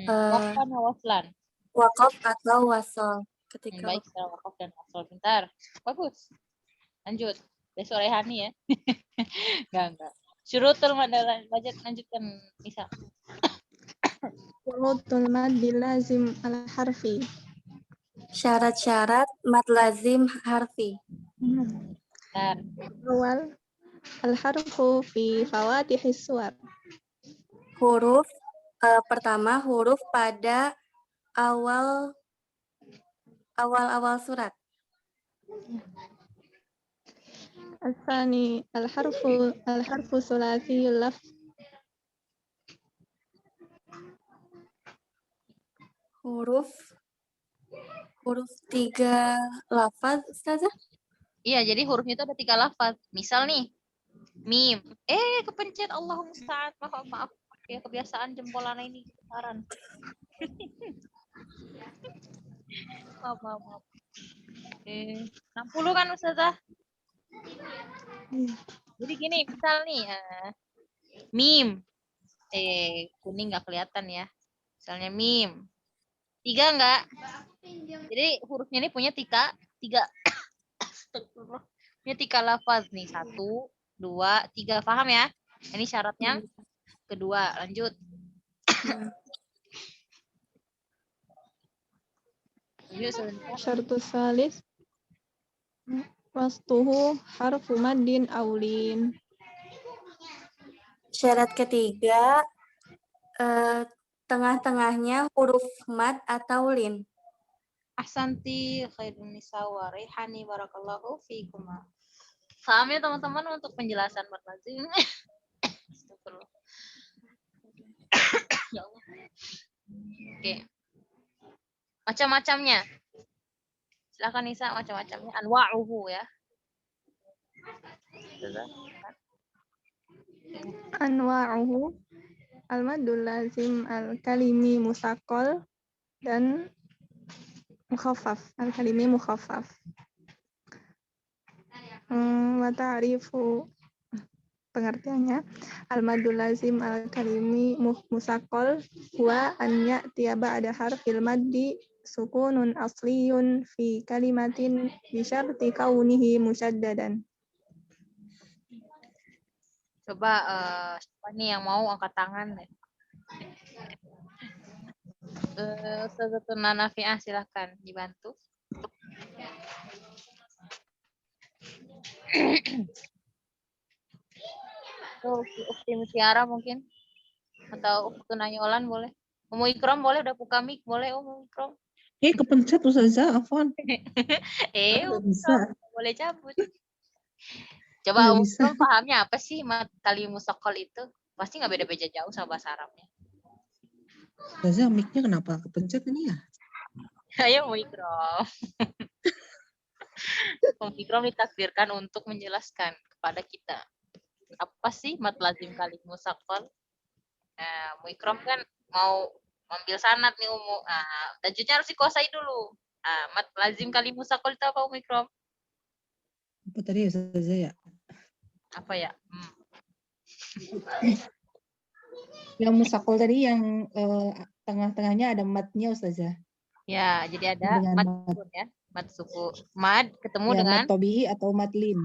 Waqfan wa waslan. Wakof atau wasol ketika Baik secara wakaf dan wasal. Bentar. Bagus. Lanjut. Besok Rehani ya. Enggak. Syurutul madalah. Lanjutkan Nisa. Syurutul maddi lazim al-harfi. syarat-syarat mad lazim harfi. Bentar. Awal al-harfu fi fawatihis suwar. Huruf pertama huruf pada awal surat. Al-thani al-harfu sulathiyul lafz. Huruf 3 lafaz Ustazah. Iya, jadi hurufnya itu ada 3 lafaz. Misal nih, mim. Kepencet Allahumma musta'an. Maaf. Ya, kebiasaan jempolan ini kebesaran. maaf. 60 kan Ustazah? Jadi gini, misal nih, mim. Kuning nggak kelihatan ya. Misalnya mim. 3 enggak? Jadi hurufnya ini punya tiga punya 3 lafaz nih. 1, 2, 3. Paham ya? Ini syaratnya kedua. Lanjut. Lanjut selanjutnya. Syartu salis wastuhu harfu maddin aulin. Syarat ketiga, tengah-tengahnya huruf mad atau lin. Ahsanti khairun nisa wa raihani barakallahu fikuma. Paham ya teman-teman untuk penjelasan mad lazim? Astagfirullah. Ya Allah. Oke. Macam-macamnya. Silakan Nisa, macam-macamnya. Anwa'uhu ya. Anwa'uhu al-maddul lazim al-kalimi musaqqal dan mukhaffaf. Al-kalimi mukhaffaf. Wa ta'rifu pengertiannya al-maddul lazim al-kalimi musaqqal huwa an ya'tiya ba'da harfil maddi sukunun asliyun fi kalimatin bi syarti kaunihi musyaddadan. Coba siapa nih yang mau angkat tangan? Ustazatun Nafi'ah silahkan dibantu. Tuh, Ukti Mutiara mungkin atau Ukti Nayolan boleh. Umu Ikram boleh, udah buka mic boleh Umu Ikram. Kepencet Ustazah, Afwan. Umu bisa. Ikram boleh cabut. Coba Nggak Umu bisa. Ikram pahamnya apa sih kalimat musaqqal itu? Pasti nggak beda-beda jauh sama bahasa Arabnya. Ustazah, mic-nya kenapa kepencet ini ya? Ayo Umu Ikram. Umu Ikram ditakdirkan untuk menjelaskan kepada kita. Apa sih mad lazim kalim musaqqal? Umu Ikram kan mau ambil sanad nih Umu. Tajwidnya harus dikuasai dulu. Mad lazim kalim musaqqal itu apa Umu Ikram? Apa tadi Ustazah ya? Apa ya? Yang musakol tadi yang tengah-tengahnya ada matnya Ustazah. Ya, jadi ada Dengan mad mat. sukun ya. Mad suku. Mad ketemu Ya, dengan mat tobi'i atau mat lin.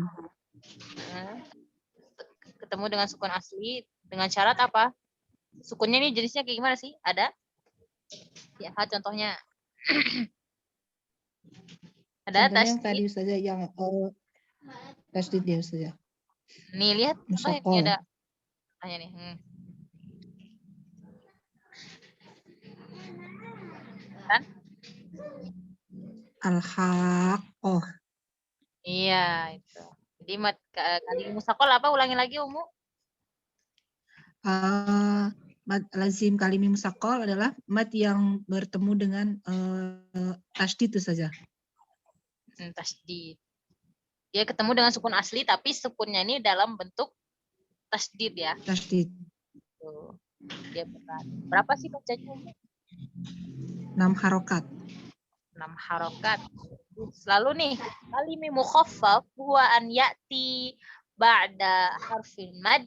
ketemu dengan sukun asli dengan syarat apa? Sukunnya ini jenisnya kayak gimana sih? Ada? Ya, contohnya. Ada Contohnya yang tadi tasydid. Ustazah yang tasydid ya Ustazah. Nih, lihat apa ini Musakol. ada. Tanya nih. Kan? Al-Haqqah. Iya, itu. Jadi mad kali musakol apa? Ulangi lagi Umu. Mad lazim kalimi musakol adalah mad yang bertemu dengan tasydid itu saja. Tasydid. Dia ketemu dengan sukun asli tapi sukunnya ini dalam bentuk tasydid ya. Tasydid. Tuh. Dia berat. Berapa sih bacanya Umu? 6 harokat. 6 harokat. Lalu nih, kalimi mukhaffaf huwa an ya'ti ba'da harfin mad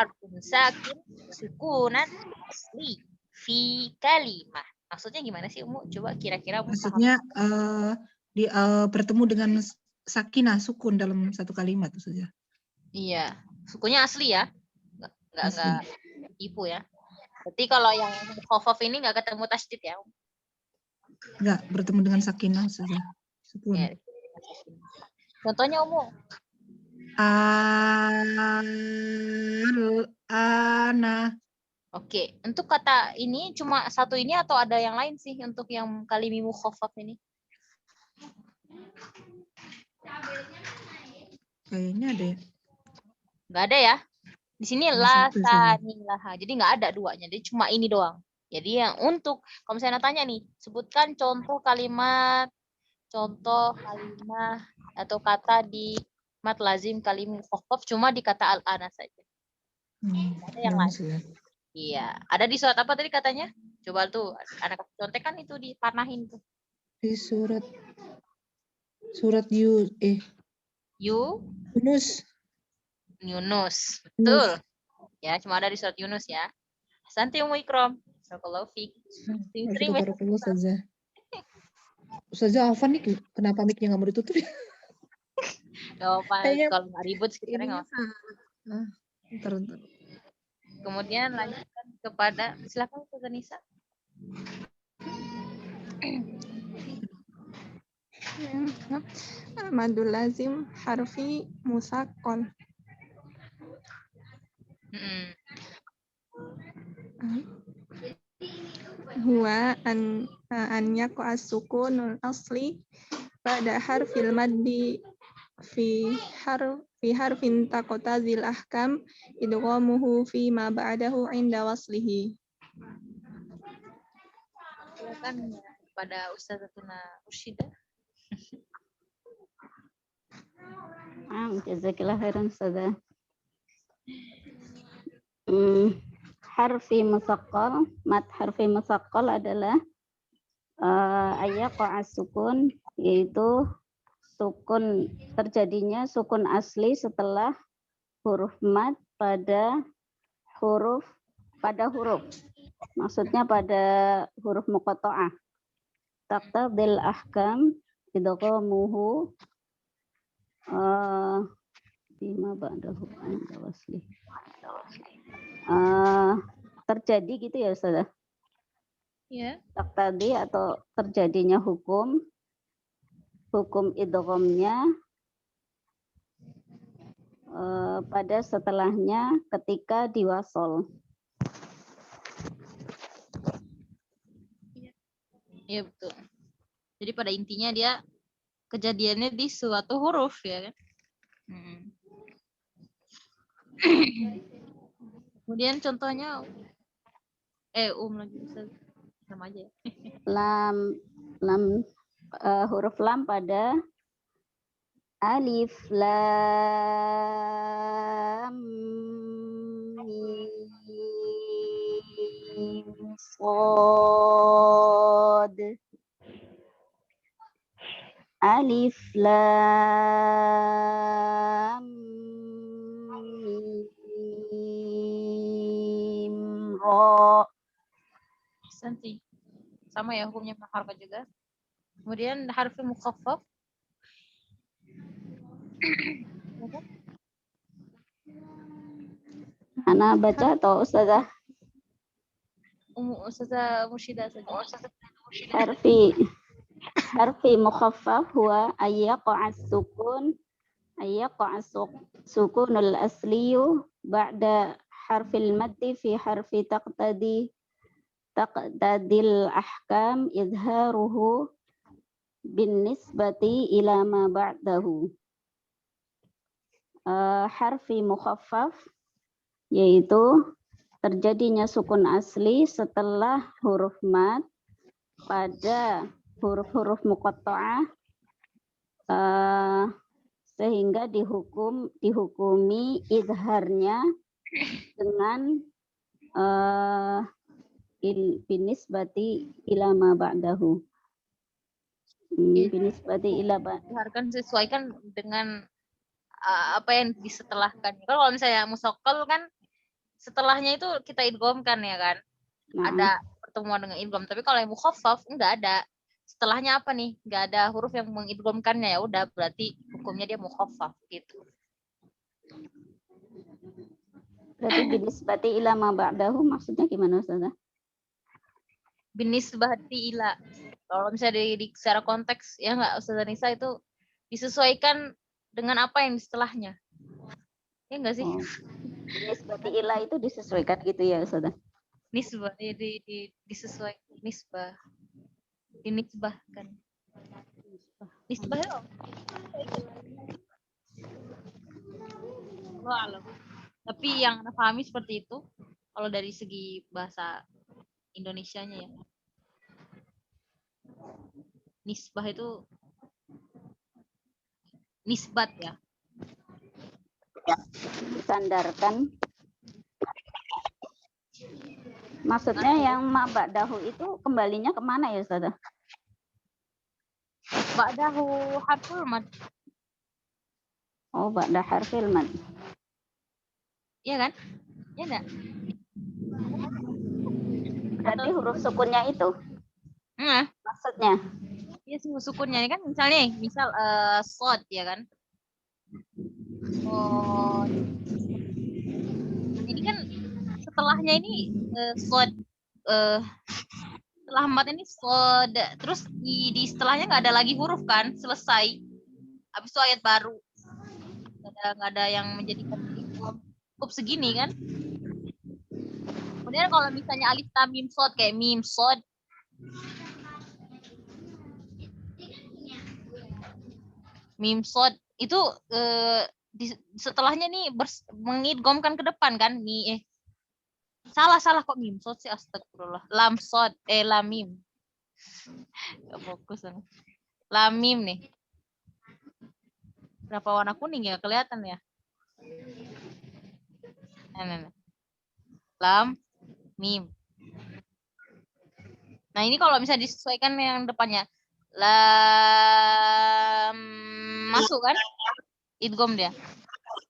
harfun sakin sukunan asli fi kalimah. Maksudnya gimana sih Umu? Coba kira-kira Maksudnya bertemu dengan sakinah sukun dalam satu kalimat itu saja. Iya, sukunya asli ya. Enggak tipu ya. Berarti kalau yang mukhaffaf ini enggak ketemu tasydid ya? Enggak, bertemu dengan sakinah saja. Sukun. Ya. Contohnya Umu. Ana. Oke, untuk kata ini cuma satu ini atau ada yang lain sih untuk yang kalimi mukhaffaf ini? Kayaknya ada ya. Enggak ada ya? Di sini la sanilaha. Jadi enggak ada duanya. Jadi cuma ini doang. Jadi yang untuk kalau misalnya tanya nih, sebutkan contoh kalimat atau kata di mad lazim kalim mukhaffaf cuma di kata al-ana saja. Ada yang lain. Iya, ada di surat apa tadi katanya? Coba tuh anak contekan itu dipanahin tuh. Di surat Yunus. Yunus. Betul. Ya, cuma ada di surat Yunus ya. Santi Umu Ikram. Barakallahu fiik. Barakallahu Ustazah. Ustazah Afan nih kenapa mic-nya nggak mau ditutup? Gak apa-apa, Kayaknya kalau nggak ribut sekitarnya Ini nggak apa-apa. ntar. Kemudian lanjutkan kepada, silakan Ustazah Nisa. Madul lazim harfi musaqqal. Huwa an yaqa as-sukunul asli pada harfil maddi fi harfin taqtazil ahkam idghamuhu fi ma ba'dahu inda waslihi. Silakan pada Ustazatuna Ursyida. Jazakillah khairan Ustazah. Harfi musaqqal, mat harfi musaqqal adalah ayaqa as-sukun, yaitu sukun, terjadinya sukun asli setelah huruf mat pada huruf. Maksudnya pada huruf muqatta'ah. Taqtadil ahkam idghamuhu bima ba'dahu inda wasli. Terjadi gitu ya Ustazah? Ya. Taqtadi atau terjadinya hukum idghamnya pada setelahnya ketika diwasol. Iya betul. Jadi pada intinya dia kejadiannya di suatu huruf ya kan. Kemudian contohnya lagi sama aja ya. Huruf lam pada alif lam mim shad. Alif lam mim ra. Santi. Sama ya hukumnya harokat juga. Kemudian harfi mukhaffaf. Ana baca atau Ustazah? Ustazah Mursyida saja. Harfi mukhaffaf huwa ayyaqa sukunul asliyu ba'da harfil maddi fi harfi taqtadil ahkam izharuhu bin nisbati ila ma ba'dahu. Harfi mukhaffaf yaitu terjadinya sukun asli setelah huruf mad pada huruf-huruf muqatta'ah sehingga dihukumi idharnya dengan binisbati ila ma ba'dahu. Binisbati ila Harkan sesuaikan dengan apa yang disetelahkan. Kalau misalnya musaqqal kan setelahnya itu kita idghamkan ya kan. Ada pertemuan dengan idgham. Tapi kalau yang mukhaffaf enggak ada. Setelahnya apa nih? Enggak ada huruf yang mengidghamkannya, ya udah berarti hukumnya dia mukhaffaf gitu. Berarti binisbati ila ma ba'dahu maksudnya gimana Ustazah? Binisbati ila. Kalau misalnya di secara konteks ya enggak Ustazah Nisa itu disesuaikan dengan apa yang setelahnya. Ya enggak sih? Nisbati ila itu disesuaikan gitu ya Ustazah? Nisbah disesuaikan, nisbah. Dinisbahkan. Nisbah ya. Allah alam. Tapi yang Anda pahami seperti itu kalau dari segi bahasa Indonesianya ya. Nisbah itu nisbat ya. Sandarkan. Maksudnya yang ma ba'dahu itu kembalinya kemana ya Ustazah? Ba'dahu harful mad. Oh, ba'da harfil mad. Iya kan? Iya enggak? Berarti huruf sukunnya itu maksudnya. Iya sukunnya kan misalnya misal sod ya kan. Oh, ini kan setelahnya ini sod setelah mat ini sod, terus di setelahnya nggak ada lagi huruf kan, selesai. Habis itu ayat baru. Nggak ada yang menjadikan cukup segini kan. Kemudian kalau misalnya alif lam mim sod kayak mim sod, mim sod itu setelahnya nih mengidgomkan ke depan kan nih salah kok mim sod sih, astagfirullah. Lam sod lam mim. Gak fokus kan. Lam mim nih. Berapa warna kuning ya kelihatan ya? Nah. Lam mim. Nah, ini kalau bisa disesuaikan yang depannya. Lam masuk kan? Idgom dia.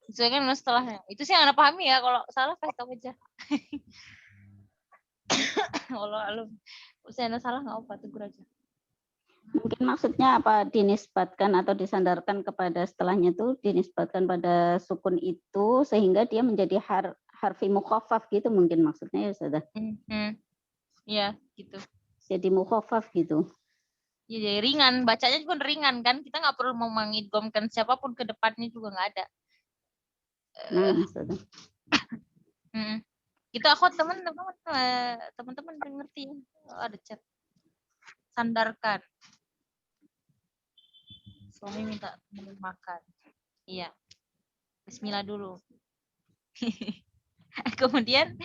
Sesuaikan dengan setelahnya. Itu sih yang Anda pahami ya. Kalau salah kasih tahu aja. Kalau Anda salah nggak apa, tegur aja. Mungkin maksudnya apa, dinisbatkan atau disandarkan kepada setelahnya itu dinisbatkan pada sukun itu sehingga dia menjadi harfi mukhaffaf gitu mungkin maksudnya ya Ustazah. Iya, gitu. Jadi mukhaffaf gitu. Ya, jadi ringan, bacanya juga ringan kan. Kita nggak perlu mau mengidgomkan siapapun ke depannya juga nggak ada. Nah, Ustazah. Gitu aku teman-teman ngerti ya. Ada chat. Sandarkan. Suami minta makan. Iya. Bismillah dulu. Kemudian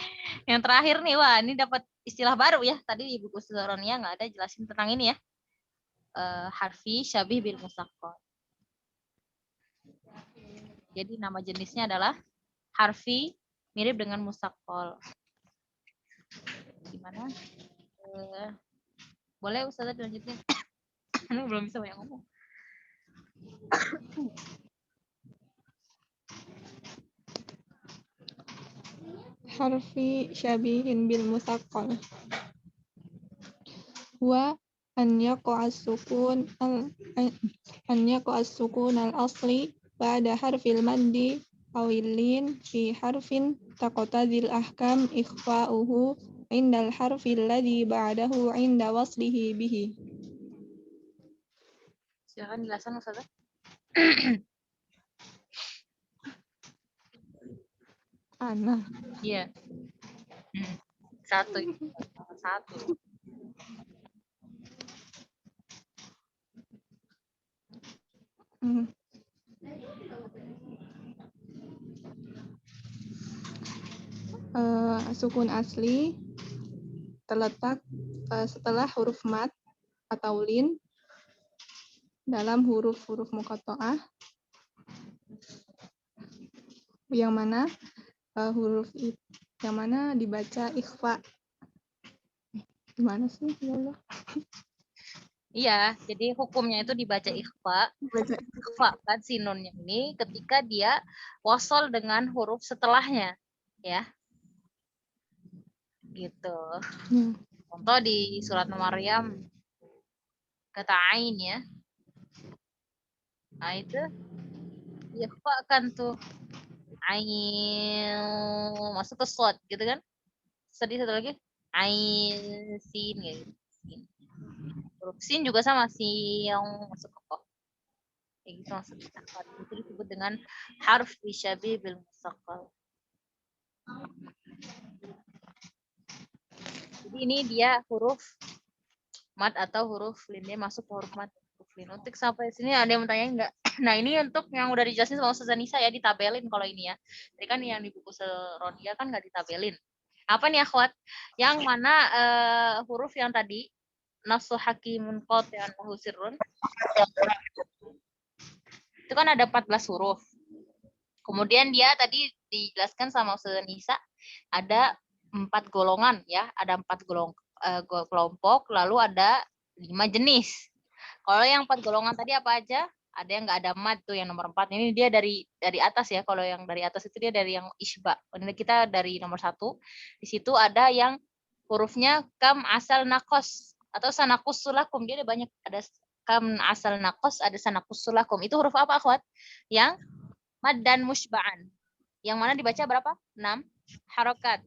yang terakhir nih, wah ini dapat istilah baru ya. Tadi di buku Suronia nggak ada jelasin tentang ini ya. Harfi syabih bil musaqqal. Jadi nama jenisnya adalah harfi mirip dengan musaqqal. Gimana? Boleh Ustazah dilanjutin? Belum bisa banyak ngomong. Harfi syabihin bil musaqqal. Wa an yaqa'a as-sukun al-asli ba'da harfil maddi awilin fi harfin taqtadil ahkam ikhfa'uhu indal harfil ladzi ba'dahu inda waslihi bihi. Silakan jelasan Ustazah. Ana. Iya. Satu. Sukun asli terletak setelah huruf mat atau lin dalam huruf-huruf muqatta'ah yang mana yang mana dibaca ikhfa. Gimana sih ya Allah? Iya, jadi hukumnya itu dibaca ikhfa. Ikhfa kan sinunnya ini ketika dia wasol dengan huruf setelahnya, ya. Gitu. Contoh di surat Maryam kata ain ya. Nah itu ikhfa kan tuh ain masuk ke shad gitu kan. Sedih satu lagi ain sin gitu. Huruf sin juga sama yang masuk ke kof. Kayak gitu maksudnya. Itu disebut dengan harf syabih bil musaqqal. Jadi ini dia huruf mat atau huruf lin, dia masuk ke huruf mat, huruf lin. Untuk sampai sini ada yang bertanya enggak? Nah ini untuk yang udah dijelasin sama Ustazah Nisa ya, ditabelin kalau ini ya. Jadi kan yang di buku Serodia kan nggak ditabelin. Apa nih akhwat? Yang mana huruf yang tadi nafsu hakimun qati'an lahu sirrun itu kan ada 14 huruf. Kemudian dia tadi dijelaskan sama Ustazah Nisa ada 4 golongan ya, ada 4 kelompok, lalu ada 5 jenis. Kalau yang 4 golongan tadi apa aja? Ada yang nggak ada mad tuh yang nomor 4. Ini dia dari atas ya. Kalau yang dari atas itu dia dari yang isba. Ini kita dari nomor 1. Di situ ada yang hurufnya kam asal nakos atau sanakus sulakum. Dia ada banyak. Ada kam asal nakos, ada sanakus sulakum. Itu huruf apa, akhwat? Yang mad dan mushba'an. Yang mana dibaca berapa? 6 harokat.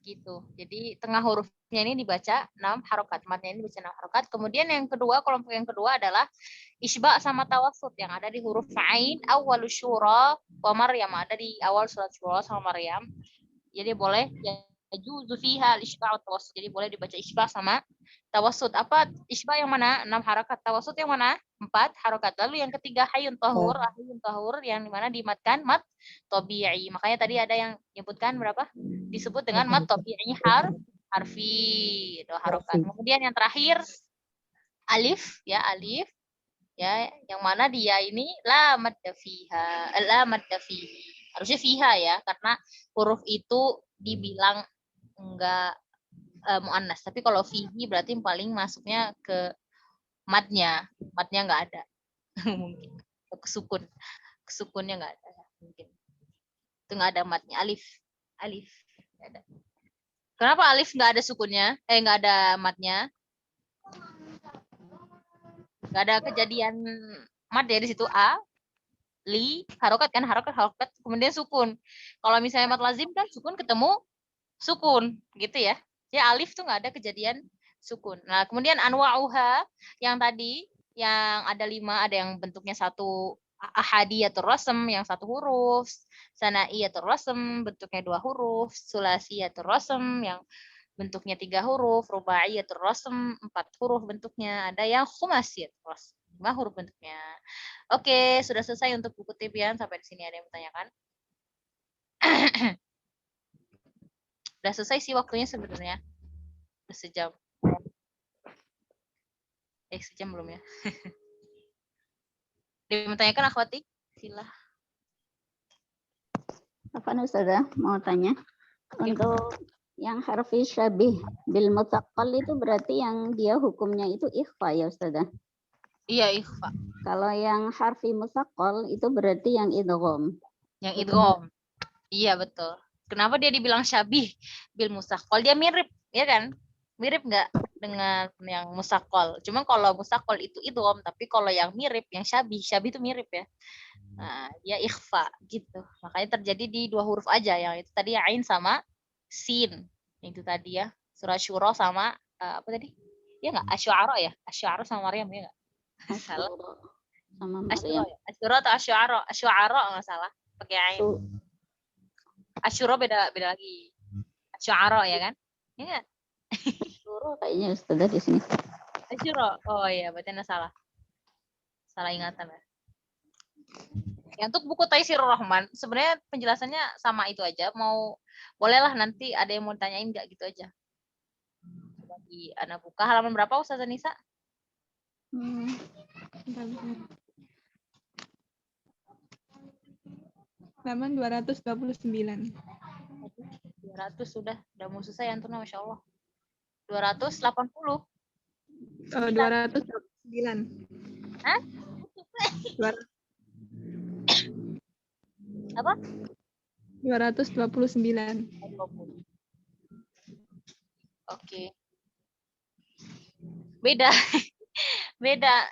Gitu. Jadi tengah hurufnya ini dibaca 6 harokat. Madnya ini dibaca 6 harokat. Kemudian yang kedua, kelompok yang kedua adalah isba sama tawassut yang ada di huruf ain awal syura wa maryam, ada di awal surat syura sama maryam. Jadi boleh yajuzu fiha al-isba' wa tawassut. Jadi boleh dibaca isba sama tawassut. Apa isba yang mana? 6 harokat. Tawassut yang mana? 4 harokat. Lalu yang ketiga hayun tahur yang dimana dimatkan mat tabi'i. Makanya tadi ada yang menyebutkan berapa? Disebut dengan mat tabi'i harfi 2 harokat. Kemudian yang terakhir alif ya, alif ya, yang mana dia ini la madda fiha, la madda fihi. Harusnya fiha ya, karena huruf itu dibilang enggak muannas. Tapi kalau fihi berarti paling masuknya ke madnya enggak ada. Mungkin kesukunnya enggak ada mungkin. Itu enggak ada madnya, alif enggak ada. Kenapa alif enggak ada sukunnya? Enggak ada madnya? Enggak ada kejadian mad ya di situ. A, li, harokat kan, harokat, kemudian sukun. Kalau misalnya mad lazim kan sukun ketemu sukun, gitu ya. Ya alif tuh nggak ada kejadian sukun. Nah, kemudian anwa'uha yang tadi, yang ada 5, ada yang bentuknya satu ahadiyatul rasm, yang 1 huruf, sanaiyatul rasm, bentuknya 2 huruf, sulasiyatul rasm, yang bentuknya 3 huruf, rubaiyatul rasm, 4 huruf bentuknya, ada yang khumasiyatul rasm, 5 huruf bentuknya. Oke, sudah selesai untuk buku Tibian. Sampai di sini ada yang bertanyakan? Sudah selesai sih waktunya sebenarnya. Sudah sejam. Sejam belum ya? Dia bertanyakan, akhwati? Sila. Apa Ustazah mau tanya? Untuk yang harfi syabih bil mutsaqqal itu berarti yang dia hukumnya itu ikhfa ya Ustazah? Iya, ikhfa. Kalau yang harfi mutsaqqal itu berarti yang idgham. Yang idgham. Iya, betul. Kenapa dia dibilang syabih bil musaqqal? Dia mirip, ya kan? Mirip nggak dengan yang musaqqal? Cuma kalau musaqqal itu idgham, tapi kalau yang mirip, yang syabih itu mirip ya. Nah, dia ikhfa gitu. Makanya terjadi di 2 huruf aja, yang itu tadi ain sama sin. Itu tadi ya. Surah Syura sama apa tadi? Ya nggak? Asy'ara ya? Asy'ara sama Maryam ya nggak? Salah. Sama Asy'ara Maryam. ya? Asy'ara atau asy'ara? Asy'ara nggak salah. Pakai ain. Asy'ara beda lagi. Asy'ara ya kan? Ya nggak? Asyura kayaknya Ustazah di sini. Asy'ara. Oh iya, berarti Anda salah. Salah ingatan ya. Ya, untuk buku Taisirur Rahman sebenarnya penjelasannya sama itu aja. Bolehlah nanti ada yang mau tanyain nggak gitu aja. Coba di Ana buka halaman berapa Ustazah Nisa? Halaman 229. 200 sudah mau selesai antum, Masya Allah. 280. Oh, 229. Hah? Apa? 229. Oke. Beda. Beda.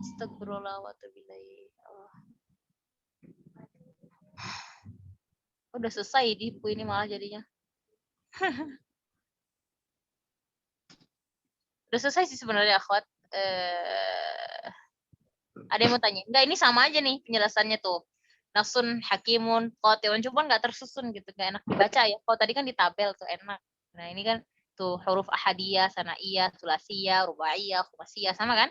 Astagfirullah wa atubillahi. Udah selesai di buku ini malah jadinya. Udah selesai sih sebenarnya, akhwat. Ada yang mau tanya? Enggak, ini sama aja nih penjelasannya tuh. Nasun, hakimun, qati'un, cuma nggak tersusun gitu, nggak enak dibaca ya. Kalau tadi kan di tabel tuh enak. Nah ini kan tuh huruf ahadiyah, sanaiyah, sulasiyah, rubaiyah, khumasiyah, sama kan?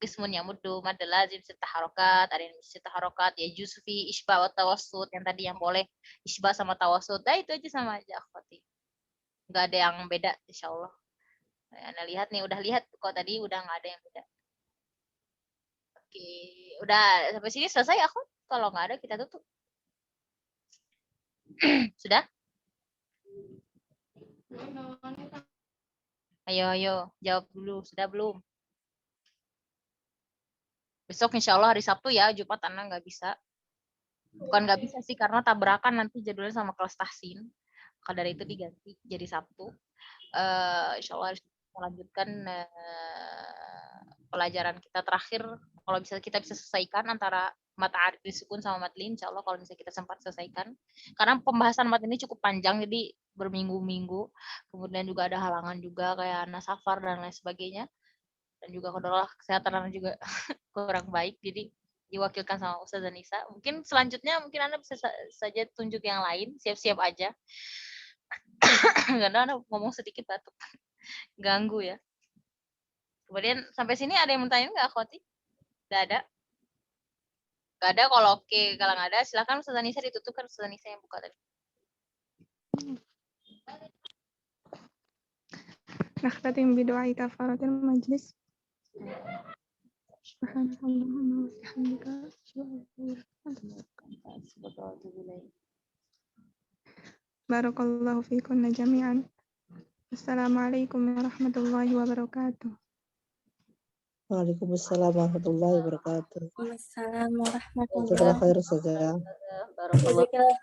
Ismun yamuddu, mad lazim, sita harokat, ada yang sita harokat, ya jusfi, isba, wa tawassut, yang tadi yang boleh isba sama tawassut. Nah itu aja sama aja, akhwati. Nggak ada yang beda, insya Allah. Anda lihat nih, udah lihat kok tadi udah nggak ada yang beda. Oke, udah sampai sini selesai aku. Kalau nggak ada kita tutup. Sudah? Ayo, jawab dulu. Sudah belum? Besok insya Allah hari Sabtu ya, Jumat Ana nggak bisa. Bukan nggak bisa sih, karena tabrakan nanti jadwalnya sama kelas tahsin. Maka dari itu diganti jadi Sabtu. Insya Allah harus melanjutkan pelajaran kita terakhir. Kalau kita bisa selesaikan antara mata arif disukun sama matlin, insya Allah kalau misalnya kita sempat selesaikan. Karena pembahasan mat ini cukup panjang, jadi berminggu-minggu. Kemudian juga ada halangan juga kayak nasafar dan lain sebagainya. Dan juga kodolah kesehatan juga kurang baik, jadi diwakilkan sama Ustazah Nisa. Mungkin selanjutnya mungkin Anda bisa saja tunjuk yang lain, siap-siap aja. Karena Anda ngomong sedikit batuk, ganggu ya. Kemudian sampai sini ada yang mau tanya nggak, Akhwati? Nggak ada? Nggak ada, kalau oke. Kalau nggak ada, silakan Ustazah Nisa ditutup, kan Ustazah Nisa yang buka tadi. Nakhtatim bidu'ai kafaratil majlis. Subhanallahumma wa bihamdika, asyhadu an la ilaha illa anta. Barakallahu fikunna jami'an. Assalamualaikum warahmatullahi wabarakatuh. Waalaikumsalam warahmatullahi wabarakatuh. Waalaikumsalam warahmatullahi Jazakallah khair Ustazah. Barakallahu wabarakatuh.